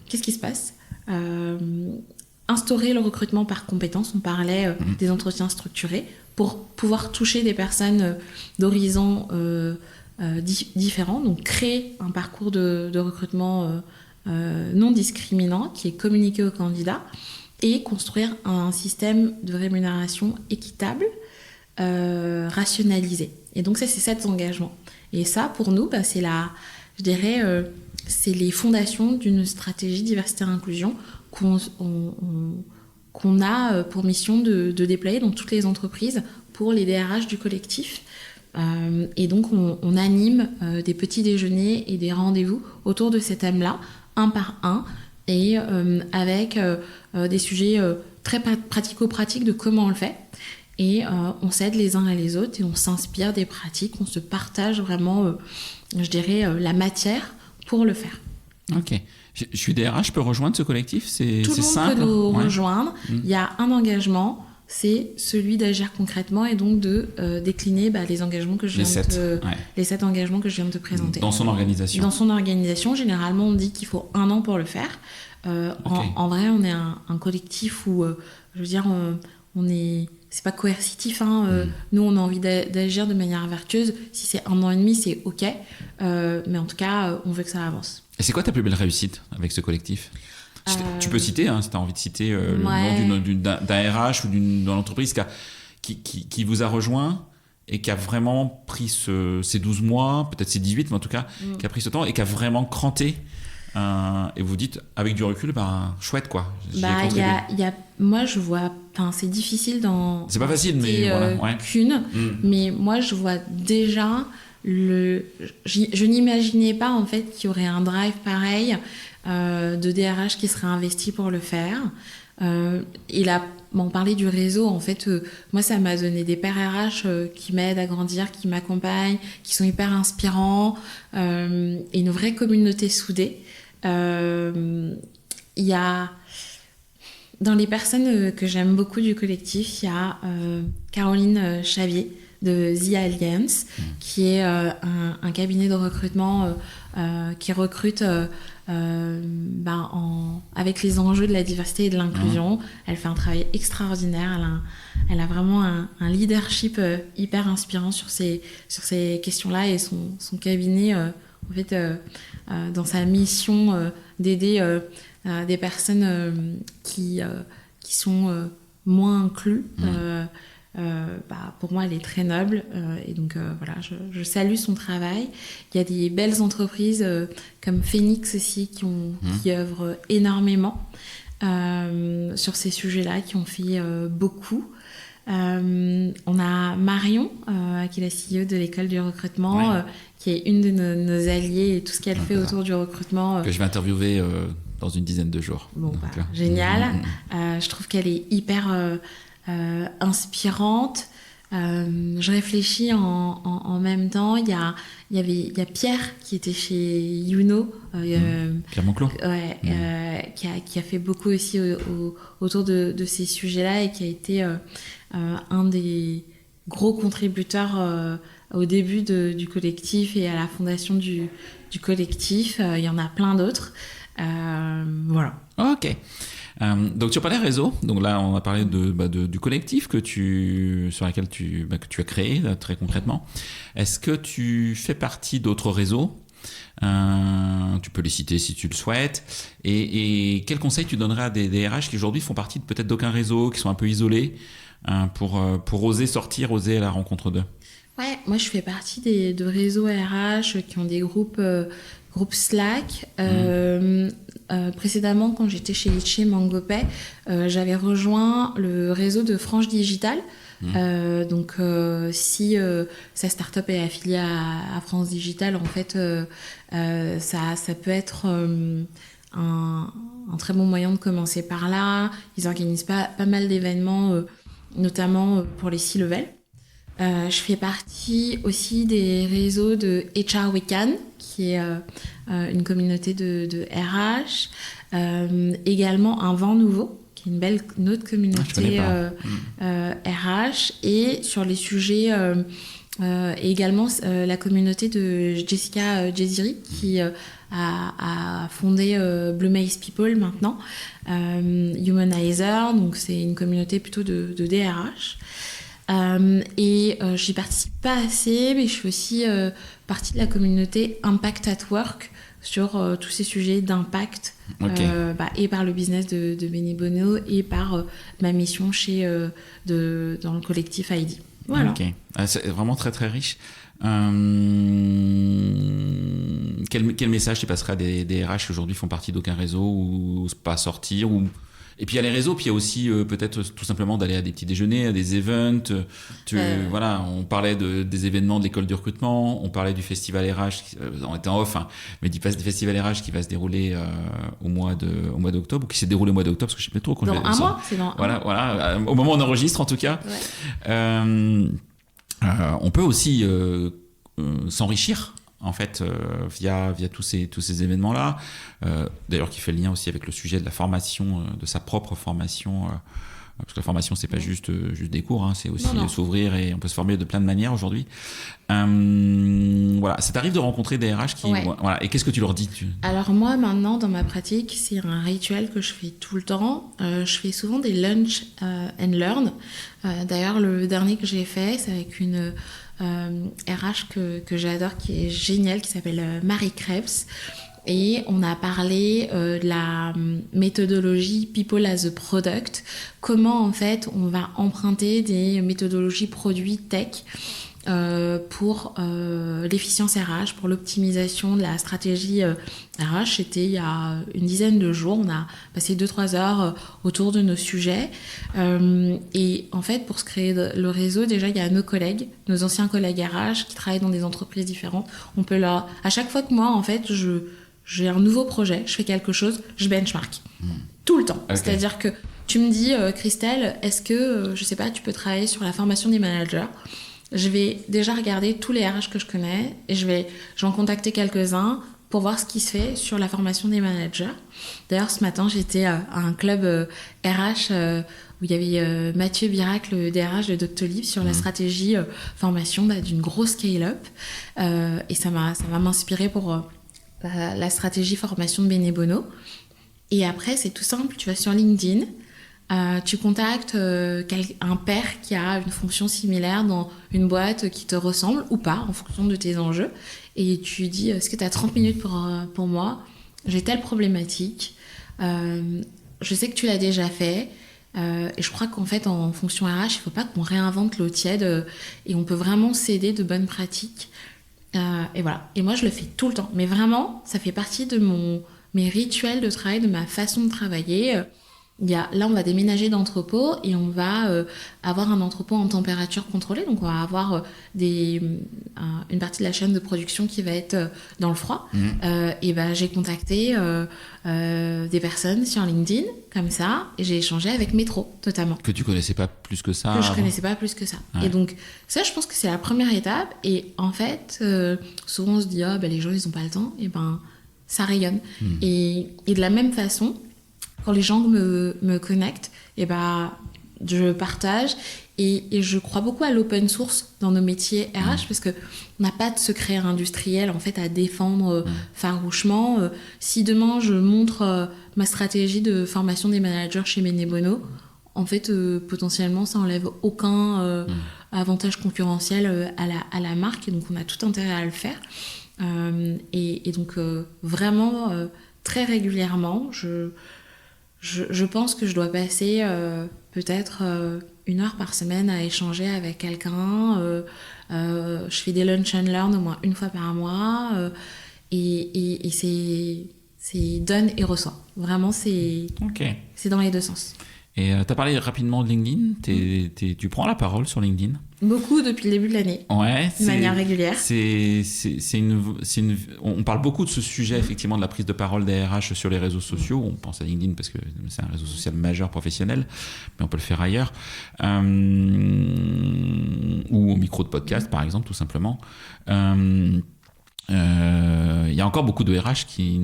Qu'est-ce qui se passe? Instaurer le recrutement par compétences. On parlait des entretiens structurés pour pouvoir toucher des personnes d'horizons différents. Donc créer un parcours de recrutement non discriminant qui est communiqué aux candidats et construire un système de rémunération équitable, rationalisé. Et donc ça, c'est 7 engagements. Et ça, pour nous, c'est les fondations d'une stratégie diversité-inclusion qu'on a pour mission de déployer dans toutes les entreprises pour les DRH du collectif. Et donc, on anime des petits déjeuners et des rendez-vous autour de ces thèmes-là, un par un, et avec des sujets très pratico-pratiques de comment on le fait. Et on s'aide les uns et les autres et on s'inspire des pratiques, on se partage vraiment, la matière pour le faire. Ok. Je suis DRH, je peux rejoindre ce collectif? C'est simple. Tout le monde peut nous rejoindre. Il y a un engagement, c'est celui d'agir concrètement et donc de décliner les engagements que les 7 engagements que je viens de te présenter. Dans son organisation. Dans son organisation, généralement, on dit qu'il faut 1 an pour le faire. En vrai, on est un collectif où, on est... C'est pas coercitif, Nous, on a envie d'agir de manière vertueuse. Si c'est 1 an et demi, c'est OK. Mais en tout cas, on veut que ça avance. Et c'est quoi ta plus belle réussite avec ce collectif? Tu peux citer, si tu as envie de citer le nom d'un RH ou d'une entreprise qui vous a rejoint et qui a vraiment pris ces 12 mois, peut-être ces 18, mais en tout cas, qui a pris ce temps et qui a vraiment cranté. Et vous dites, avec du recul, chouette quoi. Moi je vois, c'est difficile dans. C'est pas facile, mais voilà. Ouais. Mais moi je vois déjà je n'imaginais pas en fait qu'il y aurait un drive pareil de DRH qui serait investi pour le faire. Et là, on parlait du réseau, en fait, moi ça m'a donné des pairs RH qui m'aident à grandir, qui m'accompagnent, qui sont hyper inspirants, et une vraie communauté soudée. Il y a dans les personnes que j'aime beaucoup du collectif, il y a Caroline Chavier de The Alliance, qui est un cabinet de recrutement qui recrute avec les enjeux de la diversité et de l'inclusion. Elle fait un travail extraordinaire. Elle a vraiment un leadership hyper inspirant sur ces questions-là, et son cabinet, en fait, dans sa mission d'aider des personnes qui sont moins incluses. Pour moi, elle est très noble, et donc voilà, je salue son travail. Il y a des belles entreprises comme Phoenix aussi qui œuvrent énormément sur ces sujets-là, qui ont fait beaucoup. On a Marion, qui est la CEO de l'école du recrutement, qui est une de nos alliées, et tout ce qu'elle fait autour du recrutement. Que je vais interviewer dans une dizaine de jours. Génial. Je trouve qu'elle est hyper inspirante. Je réfléchis en même temps. Il y a Pierre qui était chez Youno, Pierre Monclos, qui a fait beaucoup aussi autour de ces sujets-là, et qui a été un des gros contributeurs au début du collectif et à la fondation du collectif. Il y en a plein d'autres. Voilà. Ok. Donc tu as parlé réseau, donc là on a parlé du collectif sur lequel que tu as créé très concrètement. Est-ce que tu fais partie d'autres réseaux? Tu peux les citer si tu le souhaites. Et quels conseils tu donnerais à des RH qui aujourd'hui font partie peut-être d'aucun réseau, qui sont un peu isolés, pour oser sortir, oser à la rencontre d'eux? Ouais, moi je fais partie de réseaux RH qui ont des groupes Slack. Précédemment, quand j'étais chez Litchi Mangopay, j'avais rejoint le réseau de Franche Digital. Donc, si sa start-up est affiliée à France Digital, en fait, ça peut être un très bon moyen de commencer par là. Ils organisent pas mal d'événements, notamment pour les C-level. Je fais partie aussi des réseaux de HR Weekend, qui est une communauté de RH. Également un vent nouveau, qui est une autre communauté RH. Et sur les sujets, également la communauté de Jessica Jeziri, qui a fondé Blue Maze People maintenant. Humanizer, donc c'est une communauté plutôt de DRH. J'y participe pas assez, mais je fais aussi partie de la communauté Impact at Work sur tous ces sujets d'impact, et par le business de Benny Bono, et par ma mission dans le collectif ID. Voilà. Ok, c'est vraiment très très riche. Quel message tu passerais à des RH qui aujourd'hui font partie d'aucun réseau, ou pas sortir, ou... Et puis il y a les réseaux, puis il y a aussi peut-être tout simplement d'aller à des petits déjeuners, à des events. Voilà, on parlait des événements de l'école du recrutement, on parlait du festival RH, on était en off, mais du festival RH qui va se dérouler au mois d'octobre, ou qui s'est déroulé au mois d'octobre, parce que je sais pas trop quand dans un mois, c'est dans voilà, au moment où on enregistre en tout cas. Ouais. On peut aussi s'enrichir en fait via tous ces événements-là, d'ailleurs qui fait le lien aussi avec le sujet de la formation, de sa propre formation, parce que la formation c'est pas juste des cours, c'est aussi s'ouvrir, et on peut se former de plein de manières aujourd'hui. Voilà, ça t'arrive de rencontrer des RH qui voilà, et qu'est-ce que tu leur dis? Alors moi maintenant dans ma pratique, c'est un rituel que je fais tout le temps. Je fais souvent des lunch and learn. D'ailleurs le dernier que j'ai fait, c'est avec une RH que j'adore, qui est géniale, qui s'appelle Marie Krebs, et on a parlé de la méthodologie People as a Product, comment en fait on va emprunter des méthodologies produits tech pour l'efficience RH, pour l'optimisation de la stratégie RH. C'était il y a une dizaine de jours. On a passé 2-3 heures autour de nos sujets. Et en fait, pour se créer le réseau, déjà, il y a nos collègues, nos anciens collègues RH qui travaillent dans des entreprises différentes. On peut leur... À chaque fois que moi, en fait, j'ai un nouveau projet, je fais quelque chose, je benchmark. Tout le temps. Okay. C'est-à-dire que tu me dis, Christelle, est-ce que, je sais pas, tu peux travailler sur la formation des managers ? Je vais déjà regarder tous les RH que je connais et je vais en contacter quelques-uns pour voir ce qui se fait sur la formation des managers. D'ailleurs, ce matin, j'étais à un club RH où il y avait Mathieu Birac, le DRH de Doctolib, sur la stratégie formation d'une grosse scale-up. Et ça va m'inspirer pour la stratégie formation de Benebono. Et après, c'est tout simple, tu vas sur LinkedIn, tu contactes un pair qui a une fonction similaire dans une boîte qui te ressemble ou pas, en fonction de tes enjeux. Et tu dis, est-ce que tu as 30 minutes pour moi ? J'ai telle problématique. Je sais que tu l'as déjà fait. Et je crois qu'en fait, en fonction RH, il ne faut pas qu'on réinvente l'eau tiède. Et on peut vraiment s'aider de bonnes pratiques. Et voilà. Et moi, je le fais tout le temps. Mais vraiment, ça fait partie de mes rituels de travail, de ma façon de travailler. Là, on va déménager d'entrepôt et on va avoir un entrepôt en température contrôlée. Donc, on va avoir une partie de la chaîne de production qui va être dans le froid. Et j'ai contacté des personnes sur LinkedIn, comme ça, et j'ai échangé avec Métro, notamment. Que tu connaissais pas plus que ça. Que je connaissais pas plus que ça. Ouais. Et donc, ça, je pense que c'est la première étape. Et en fait, souvent, on se dit, les gens, ils ont pas le temps. Et ça rayonne. Et de la même façon, quand les gens me connectent, je partage et je crois beaucoup à l'open source dans nos métiers RH parce qu'on n'a pas de secret industriel en fait à défendre farouchement. Si demain je montre ma stratégie de formation des managers chez Benebono, en fait potentiellement ça enlève aucun avantage concurrentiel à la marque et donc on a tout intérêt à le faire. Et donc vraiment très régulièrement je pense que je dois passer peut-être 1 heure par semaine à échanger avec quelqu'un. Je fais des lunch and learn au moins 1 fois par mois. Et c'est donne et reçoit. Vraiment, c'est dans les 2 sens. Et tu as parlé rapidement de LinkedIn. Tu prends la parole sur LinkedIn ? Beaucoup depuis le début de l'année. Ouais, de manière régulière. On parle beaucoup de ce sujet, effectivement, de la prise de parole des RH sur les réseaux sociaux. On pense à LinkedIn parce que c'est un réseau social majeur professionnel, mais on peut le faire ailleurs. Ou au micro de podcast, par exemple, tout simplement. Il y a encore beaucoup de RH qui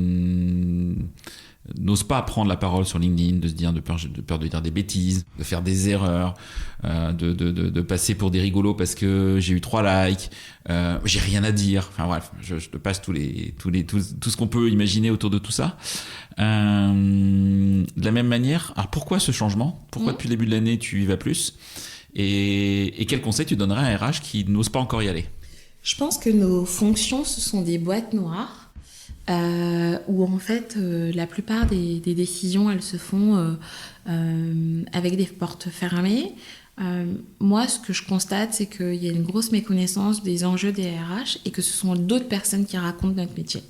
n'osent pas prendre la parole sur LinkedIn, de se dire de peur de dire des bêtises, de faire des erreurs, de passer pour des rigolos parce que j'ai eu 3 likes, j'ai rien à dire. Enfin bref, je te passe tout ce qu'on peut imaginer autour de tout ça. De la même manière, alors pourquoi ce changement ? Pourquoi depuis le début de l'année tu y vas plus ? Et quel conseil tu donnerais à un RH qui n'ose pas encore y aller ? Je pense que nos fonctions, ce sont des boîtes noires. Où en fait la plupart des décisions elles se font avec des portes fermées. Moi ce que je constate c'est qu'il y a une grosse méconnaissance des enjeux des RH et que ce sont d'autres personnes qui racontent notre métier.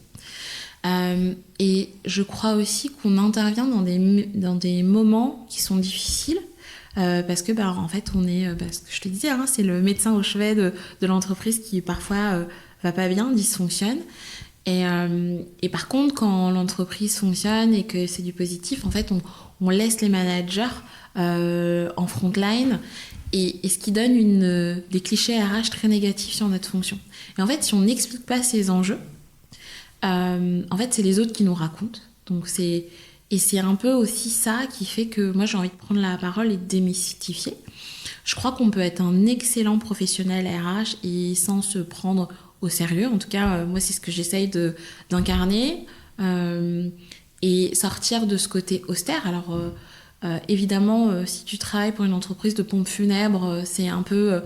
Et je crois aussi qu'on intervient dans des moments qui sont difficiles parce que en fait on est, ce que je te disais, c'est le médecin au chevet de l'entreprise qui parfois va pas bien, dysfonctionne. Et par contre, quand l'entreprise fonctionne et que c'est du positif, en fait, on laisse les managers en frontline et ce qui donne des clichés RH très négatifs sur notre fonction. Et en fait, si on n'explique pas ces enjeux, en fait, c'est les autres qui nous racontent. Donc c'est un peu aussi ça qui fait que moi, j'ai envie de prendre la parole et de démystifier. Je crois qu'on peut être un excellent professionnel RH et sans se prendre au sérieux. En tout cas, moi, c'est ce que j'essaye d'incarner et sortir de ce côté austère. Alors, évidemment, si tu travailles pour une entreprise de pompes funèbres, c'est un peu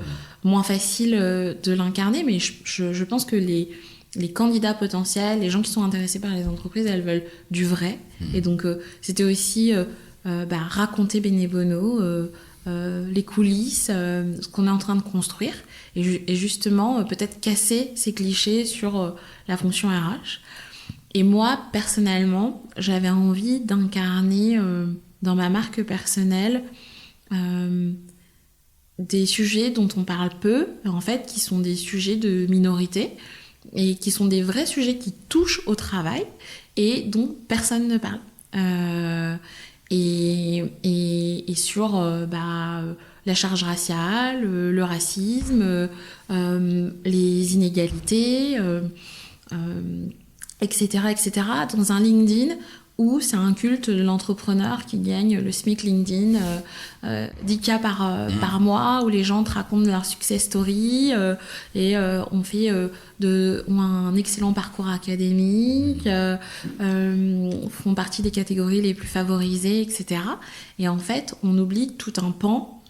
moins facile de l'incarner, mais je pense que les candidats potentiels, les gens qui sont intéressés par les entreprises, elles veulent du vrai. Et donc, c'était aussi raconter Benebono, les coulisses, ce qu'on est en train de construire, et justement peut-être casser ces clichés sur la fonction RH. Et moi, personnellement, j'avais envie d'incarner dans ma marque personnelle des sujets dont on parle peu, en fait, qui sont des sujets de minorité et qui sont des vrais sujets qui touchent au travail et dont personne ne parle. Et sur la charge raciale, le racisme, les inégalités, etc., etc., dans un LinkedIn où c'est un culte de l'entrepreneur qui gagne le SMIC LinkedIn 10K par mois, où les gens te racontent leur success story et ont un excellent parcours académique, font partie des catégories les plus favorisées, etc. Et en fait, on oublie tout un pan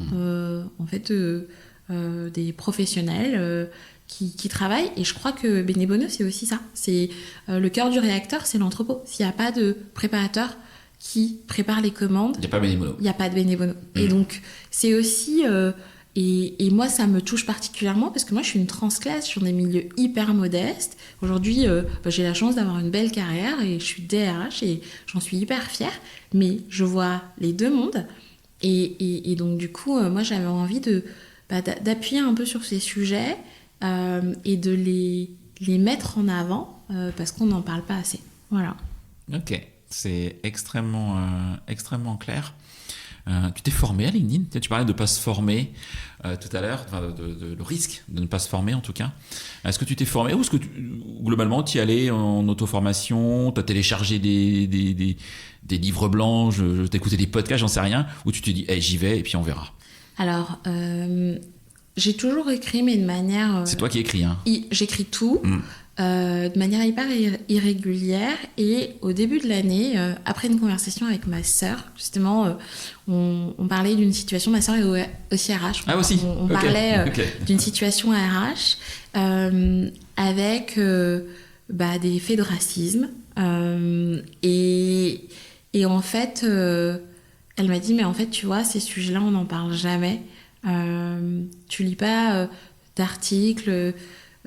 des professionnels qui travaillent, et je crois que Bénébono, c'est aussi ça. C'est le cœur du réacteur, c'est l'entrepôt. S'il n'y a pas de préparateur qui prépare les commandes, il n'y a pas de Bénébono. Et donc, c'est aussi... et moi, ça me touche particulièrement parce que moi, je suis une transclasse sur des milieux hyper modestes. Aujourd'hui, j'ai la chance d'avoir une belle carrière et je suis DRH et j'en suis hyper fière. Mais je vois les deux mondes. Et donc, du coup, moi, j'avais envie d'appuyer un peu sur ces sujets et de les mettre en avant parce qu'on n'en parle pas assez. Voilà. Ok, c'est extrêmement clair. Tu t'es formé à LinkedIn ? Tu parlais de ne pas se former tout à l'heure, le risque de ne pas se former en tout cas. Est-ce que tu t'es formé ou est-ce que globalement tu y allais en auto-formation, tu as téléchargé des livres blancs, t'écoutais des podcasts, j'en sais rien, ou tu t'es dit j'y vais et puis on verra ? Alors, j'ai toujours écrit, mais de manière... C'est toi qui écris, hein ? J'écris tout, de manière hyper irrégulière. Et au début de l'année, après une conversation avec ma sœur, justement, on parlait d'une situation... Ma sœur est aussi RH. On parlait d'une situation RH avec des faits de racisme. Et en fait, elle m'a dit, mais en fait, tu vois, ces sujets-là, on n'en parle jamais. Tu lis pas d'articles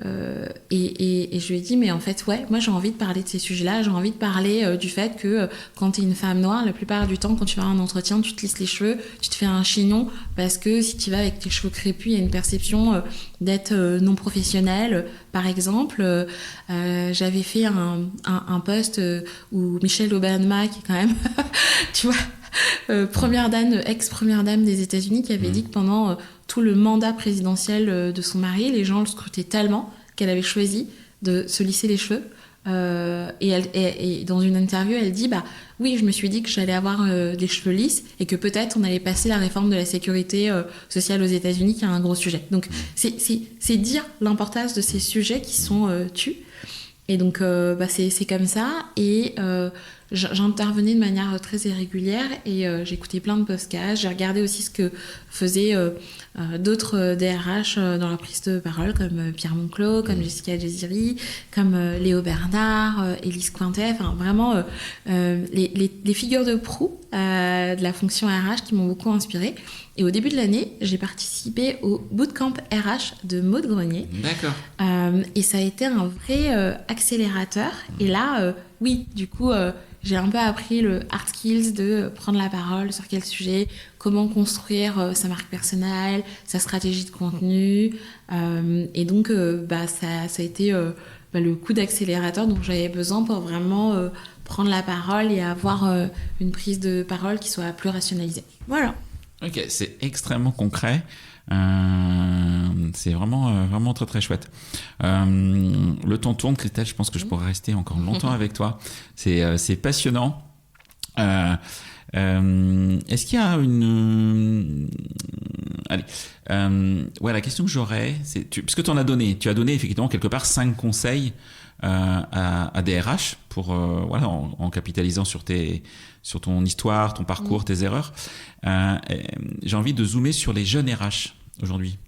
et je lui ai dit mais en fait moi j'ai envie de parler de ces sujets-là, j'ai envie de parler du fait que quand t'es une femme noire, la plupart du temps quand tu vas à un entretien, tu te lisses les cheveux, tu te fais un chignon parce que si tu vas avec tes cheveux crépus, il y a une perception d'être non professionnelle. Par exemple, j'avais fait un post où Michelle Obama, qui est quand même tu vois, ex-première dame des États-Unis, qui avait dit que pendant tout le mandat présidentiel de son mari, les gens le scrutaient tellement qu'elle avait choisi de se lisser les cheveux. Et dans une interview, elle dit oui, je me suis dit que j'allais avoir des cheveux lisses et que peut-être on allait passer la réforme de la sécurité sociale aux États-Unis, qui est un gros sujet. Donc c'est dire l'importance de ces sujets qui sont tus. Et donc c'est comme ça. Et j'intervenais de manière très irrégulière et j'écoutais plein de podcasts. J'ai regardé aussi ce que faisaient d'autres DRH dans la prise de parole, comme Pierre Monclos, comme Jessica Jeziri, comme Léo Bernard, Élise Cointet, enfin vraiment les figures de proue de la fonction RH qui m'ont beaucoup inspirée. Et au début de l'année, j'ai participé au bootcamp RH de Maud Grenier. D'accord. Et ça a été un vrai accélérateur. Et là, oui, du coup, j'ai un peu appris le hard skills de prendre la parole sur quel sujet, comment construire sa marque personnelle, sa stratégie de contenu. Et donc, ça a été le coup d'accélérateur dont j'avais besoin pour vraiment prendre la parole et avoir une prise de parole qui soit plus rationalisée. Voilà. Ok, c'est extrêmement concret. C'est vraiment très très chouette. Le temps tourne, Christelle, je pense que je pourrais rester encore longtemps avec toi. C'est passionnant. Est-ce qu'il y a une... la question que j'aurais, c'est... Puisque tu as donné effectivement quelque part 5 conseils à des RH pour, en capitalisant sur ton histoire, ton parcours, tes erreurs. J'ai envie de zoomer sur les jeunes RH aujourd'hui.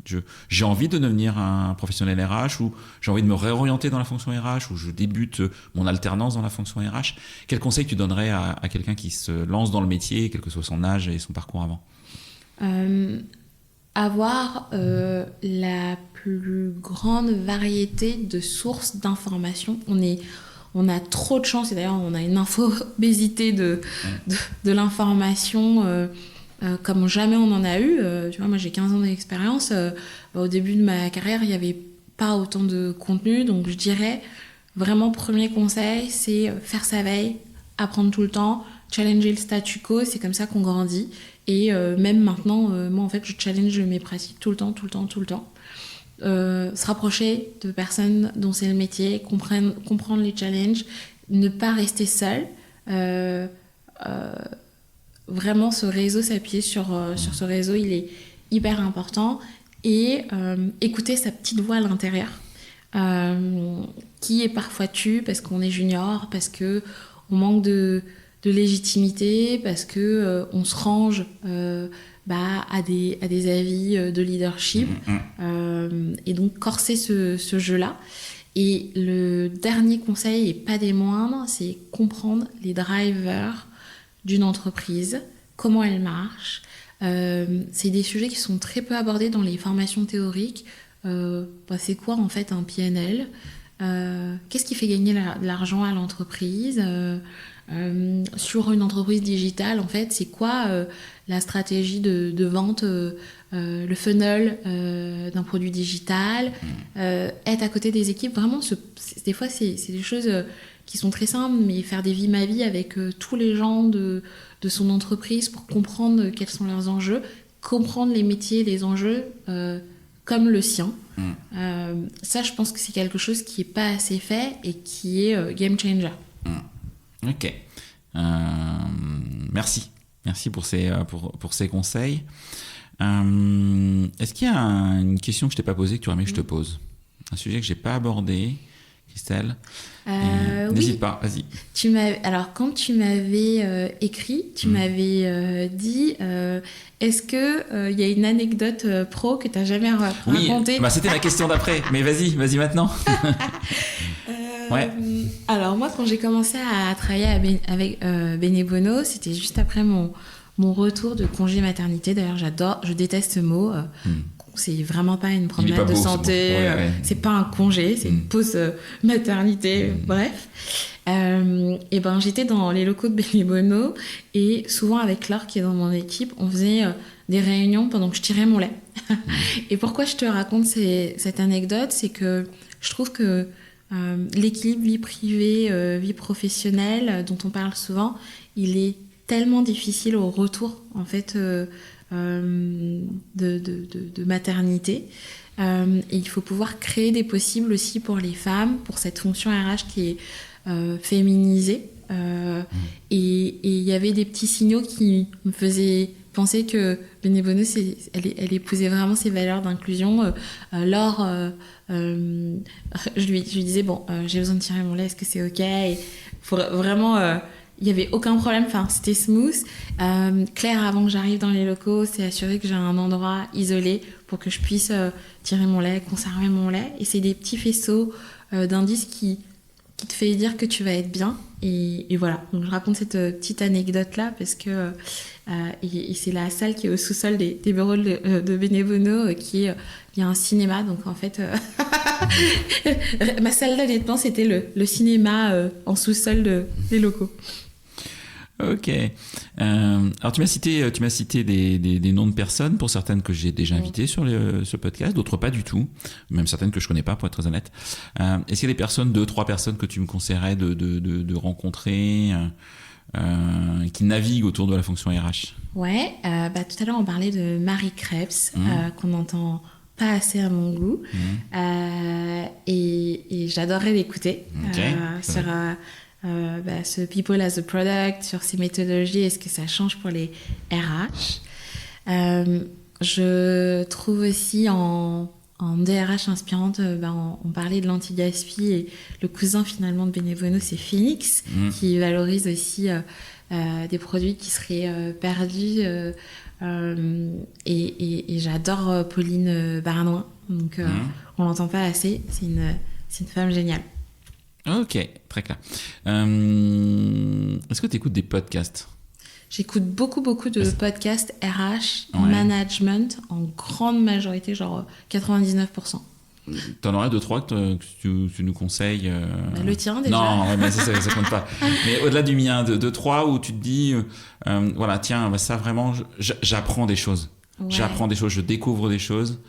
J'ai envie de devenir un professionnel RH ou j'ai envie de me réorienter dans la fonction RH ou je débute mon alternance dans la fonction RH. Quel conseil tu donnerais à quelqu'un qui se lance dans le métier, quel que soit son âge et son parcours avant ? avoir la plus grande variété de sources d'informations. On a trop de chance, et d'ailleurs on a une infobésité de l'information comme jamais on en a eu. Tu vois, moi j'ai 15 ans d'expérience. Au début de ma carrière, il n'y avait pas autant de contenu, donc je dirais vraiment premier conseil, c'est faire sa veille, apprendre tout le temps, challenger le statu quo, c'est comme ça qu'on grandit. Et même maintenant, moi en fait je challenge mes pratiques tout le temps. Se rapprocher de personnes dont c'est le métier, comprendre les challenges, ne pas rester seul. Vraiment, ce réseau, s'appuyer sur ce réseau, il est hyper important. Et écouter sa petite voix à l'intérieur, qui est parfois tue parce qu'on est junior, parce qu'on manque de légitimité, parce qu'on se range à des avis de leadership. Et donc, corser ce jeu-là. Et le dernier conseil, et pas des moindres, c'est comprendre les drivers d'une entreprise, comment elle marche. C'est des sujets qui sont très peu abordés dans les formations théoriques. C'est quoi en fait un PNL ? Qu'est-ce qui fait gagner de l'argent à l'entreprise ? Sur une entreprise digitale, en fait, c'est quoi la stratégie de vente, le funnel d'un produit digital, être à côté des équipes. Vraiment, des fois, c'est des choses qui sont très simples, mais faire des vies ma vie avec tous les gens de son entreprise pour comprendre quels sont leurs enjeux, comprendre les métiers, les enjeux comme le sien. Ça, je pense que c'est quelque chose qui n'est pas assez fait et qui est game changer. Ok. Merci pour ces conseils. Est-ce qu'il y a une question que je t'ai pas posée que tu aurais aimé que je te pose ? Un sujet que j'ai pas abordé, Christelle ? N'hésite pas, vas-y. Alors, quand tu m'avais écrit, tu m'avais dit est-ce qu'il y a une anecdote pro que tu n'as jamais racontée ? Oui, c'était ma question d'après, mais vas-y maintenant. Ouais. Alors, moi, quand j'ai commencé à travailler avec Benebono, c'était juste après mon retour de congé maternité. D'ailleurs, je déteste ce mot. C'est vraiment pas une promenade de santé, c'est pas un congé, c'est une pause maternité, bref. Et ben j'étais dans les locaux de Benebono et souvent avec Laure qui est dans mon équipe, on faisait des réunions pendant que je tirais mon lait. Et pourquoi je te raconte cette anecdote, c'est que je trouve que l'équilibre vie privée, vie professionnelle dont on parle souvent, il est tellement difficile au retour en fait de maternité. Et il faut pouvoir créer des possibles aussi pour les femmes, pour cette fonction RH qui est féminisée. Et il y avait des petits signaux qui me faisaient penser que Benebono, elle épousait vraiment ces valeurs d'inclusion. Laure, je lui disais, j'ai besoin de tirer mon lait, est-ce que c'est OK ? Et vraiment... il n'y avait aucun problème, c'était smooth. Claire, avant que j'arrive dans les locaux, s'est assurée que j'ai un endroit isolé pour que je puisse tirer mon lait, conserver mon lait. Et c'est des petits faisceaux d'indices qui te fait dire que tu vas être bien. Et voilà, donc je raconte cette petite anecdote-là parce que et c'est la salle qui est au sous-sol des bureaux de Benebono, il y a un cinéma. Donc en fait, ma salle d'allaitement, c'était le cinéma en sous-sol des locaux. Ok. Alors tu m'as cité des noms de personnes, pour certaines que j'ai déjà invitées sur ce podcast, d'autres pas du tout, même certaines que je connais pas, pour être très honnête. Est-ce qu'il y a des personnes, 2-3 personnes que tu me conseillerais de rencontrer, qui naviguent autour de la fonction RH ? Ouais. Tout à l'heure on parlait de Marie Krebs, qu'on n'entend pas assez à mon goût, et j'adorerais l'écouter sur ce People as a Product, sur ses méthodologies et ce que ça change pour les RH. Je trouve aussi en DRH inspirante, on parlait de l'anti-gaspi, et le cousin finalement de Benebono, c'est Phoenix, qui valorise aussi des produits qui seraient perdus. Et j'adore Pauline Barnoin, donc on l'entend pas assez, c'est une femme géniale. Ok, très clair. Est-ce que tu écoutes des podcasts ? J'écoute beaucoup de podcasts RH, management, en grande majorité, genre 99%. T'en aurais 2-3 que tu nous conseilles Le tien, déjà. Non, mais ça compte pas. Mais au-delà du mien, 2-3 où tu te dis, voilà, tiens, ça vraiment, j'apprends des choses. Ouais. J'apprends des choses, je découvre des choses.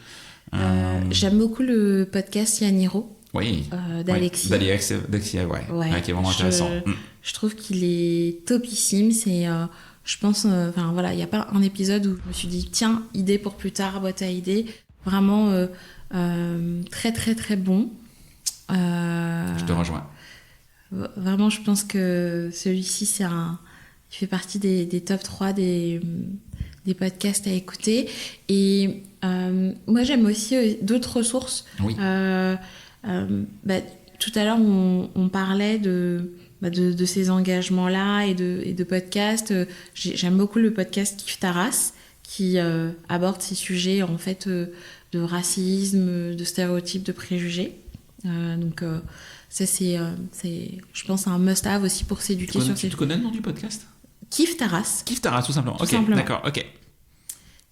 J'aime beaucoup le podcast Yaniro. Oui. D'Alexis. D'Alexis, ouais, qui est vraiment intéressant. Je trouve qu'il est topissime. C'est, je pense, il n'y a pas un épisode où je me suis dit, tiens, idée pour plus tard, boîte à idées. Vraiment très, très, très bon. Je te rejoins. Vraiment, je pense que celui-ci, il fait partie des top 3 des podcasts à écouter. Et moi, j'aime aussi d'autres ressources. Oui. Tout à l'heure, on parlait de ces engagements-là et de podcasts. J'aime beaucoup le podcast Kif Taras, qui aborde ces sujets en fait de racisme, de stéréotypes, de préjugés. Ça, c'est, je pense, un must-have aussi pour s'éduquer sur ces... Tu connais le nom du podcast ? Kif Taras. Kif Taras, tout simplement. Ok, d'accord, ok.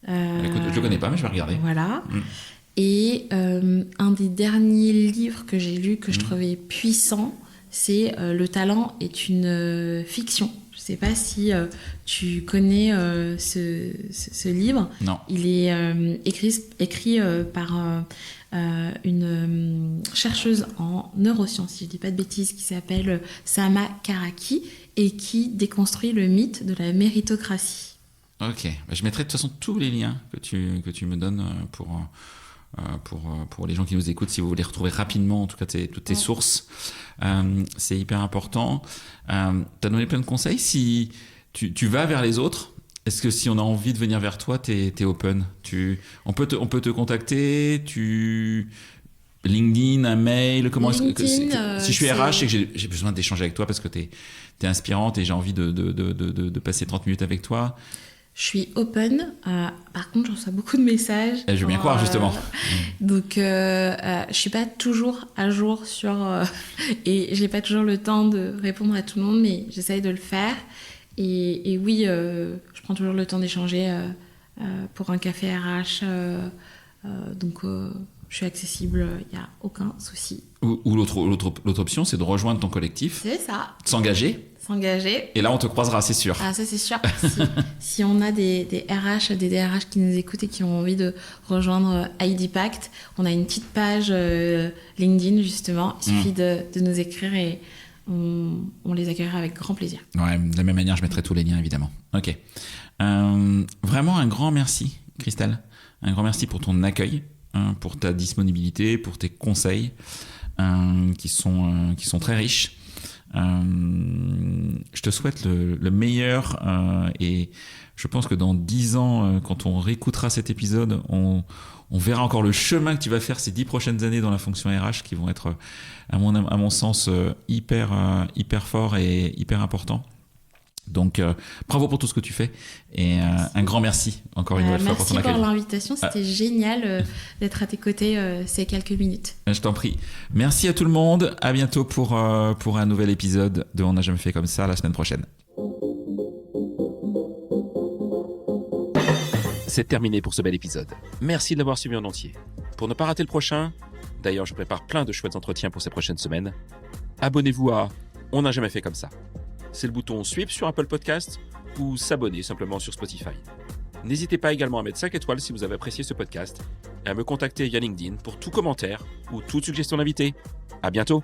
Écoute, je le connais pas, mais je vais regarder. Voilà. Et un des derniers livres que j'ai lu que je trouvais puissant, c'est Le talent est une fiction. Je ne sais pas si tu connais ce livre. Non. Il est écrit par une chercheuse en neurosciences, si je ne dis pas de bêtises, qui s'appelle Sama Karaki et qui déconstruit le mythe de la méritocratie. Ok. Je mettrai de toute façon tous les liens que tu me donnes pour les gens qui nous écoutent, si vous voulez retrouver rapidement en tout cas toutes tes sources. C'est hyper important. Tu as donné plein de conseils. Si tu vas vers les autres, est-ce que si on a envie de venir vers toi, t'es open? On peut te contacter, LinkedIn, un mail, comment si je suis RH et que j'ai besoin d'échanger avec toi parce que t'es inspirante et j'ai envie de passer 30 minutes avec toi. Je suis open. Par contre, je reçois beaucoup de messages. Je veux bien croire, justement. Donc, je suis pas toujours à jour et j'ai pas toujours le temps de répondre à tout le monde, mais j'essaye de le faire. Et oui, je prends toujours le temps d'échanger pour un café RH. Donc, je suis accessible, il n'y a aucun souci. Ou l'autre option, c'est de rejoindre ton collectif. C'est ça. S'engager. Et là, on te croisera, c'est sûr. Ah, ça, c'est sûr. Si on a des RH, des DRH qui nous écoutent et qui ont envie de rejoindre ID Pact, on a une petite page LinkedIn, justement. Il suffit de nous écrire et on les accueillera avec grand plaisir. Ouais, de la même manière, je mettrai tous les liens, évidemment. Ok. Vraiment un grand merci, Christelle. Un grand merci pour ton accueil, pour ta disponibilité, pour tes conseils qui sont très riches. Je te souhaite le meilleur et je pense que dans 10 ans, quand on réécoutera cet épisode, on verra encore le chemin que tu vas faire ces 10 prochaines années dans la fonction RH qui vont être, à mon sens, hyper forts et hyper importants. Donc, bravo pour tout ce que tu fais et un grand merci encore une nouvelle fois pour ton accueil. Merci pour l'invitation, c'était génial d'être à tes côtés ces quelques minutes. Je t'en prie. Merci à tout le monde, à bientôt pour un nouvel épisode de On n'a jamais fait comme ça la semaine prochaine. C'est terminé pour ce bel épisode. Merci de l'avoir suivi en entier. Pour ne pas rater le prochain, d'ailleurs je prépare plein de chouettes entretiens pour ces prochaines semaines, abonnez-vous à On n'a jamais fait comme ça. C'est le bouton suivre sur Apple Podcast ou s'abonner simplement sur Spotify. N'hésitez pas également à mettre 5 étoiles si vous avez apprécié ce podcast et à me contacter via LinkedIn pour tout commentaire ou toute suggestion d'invité. À bientôt!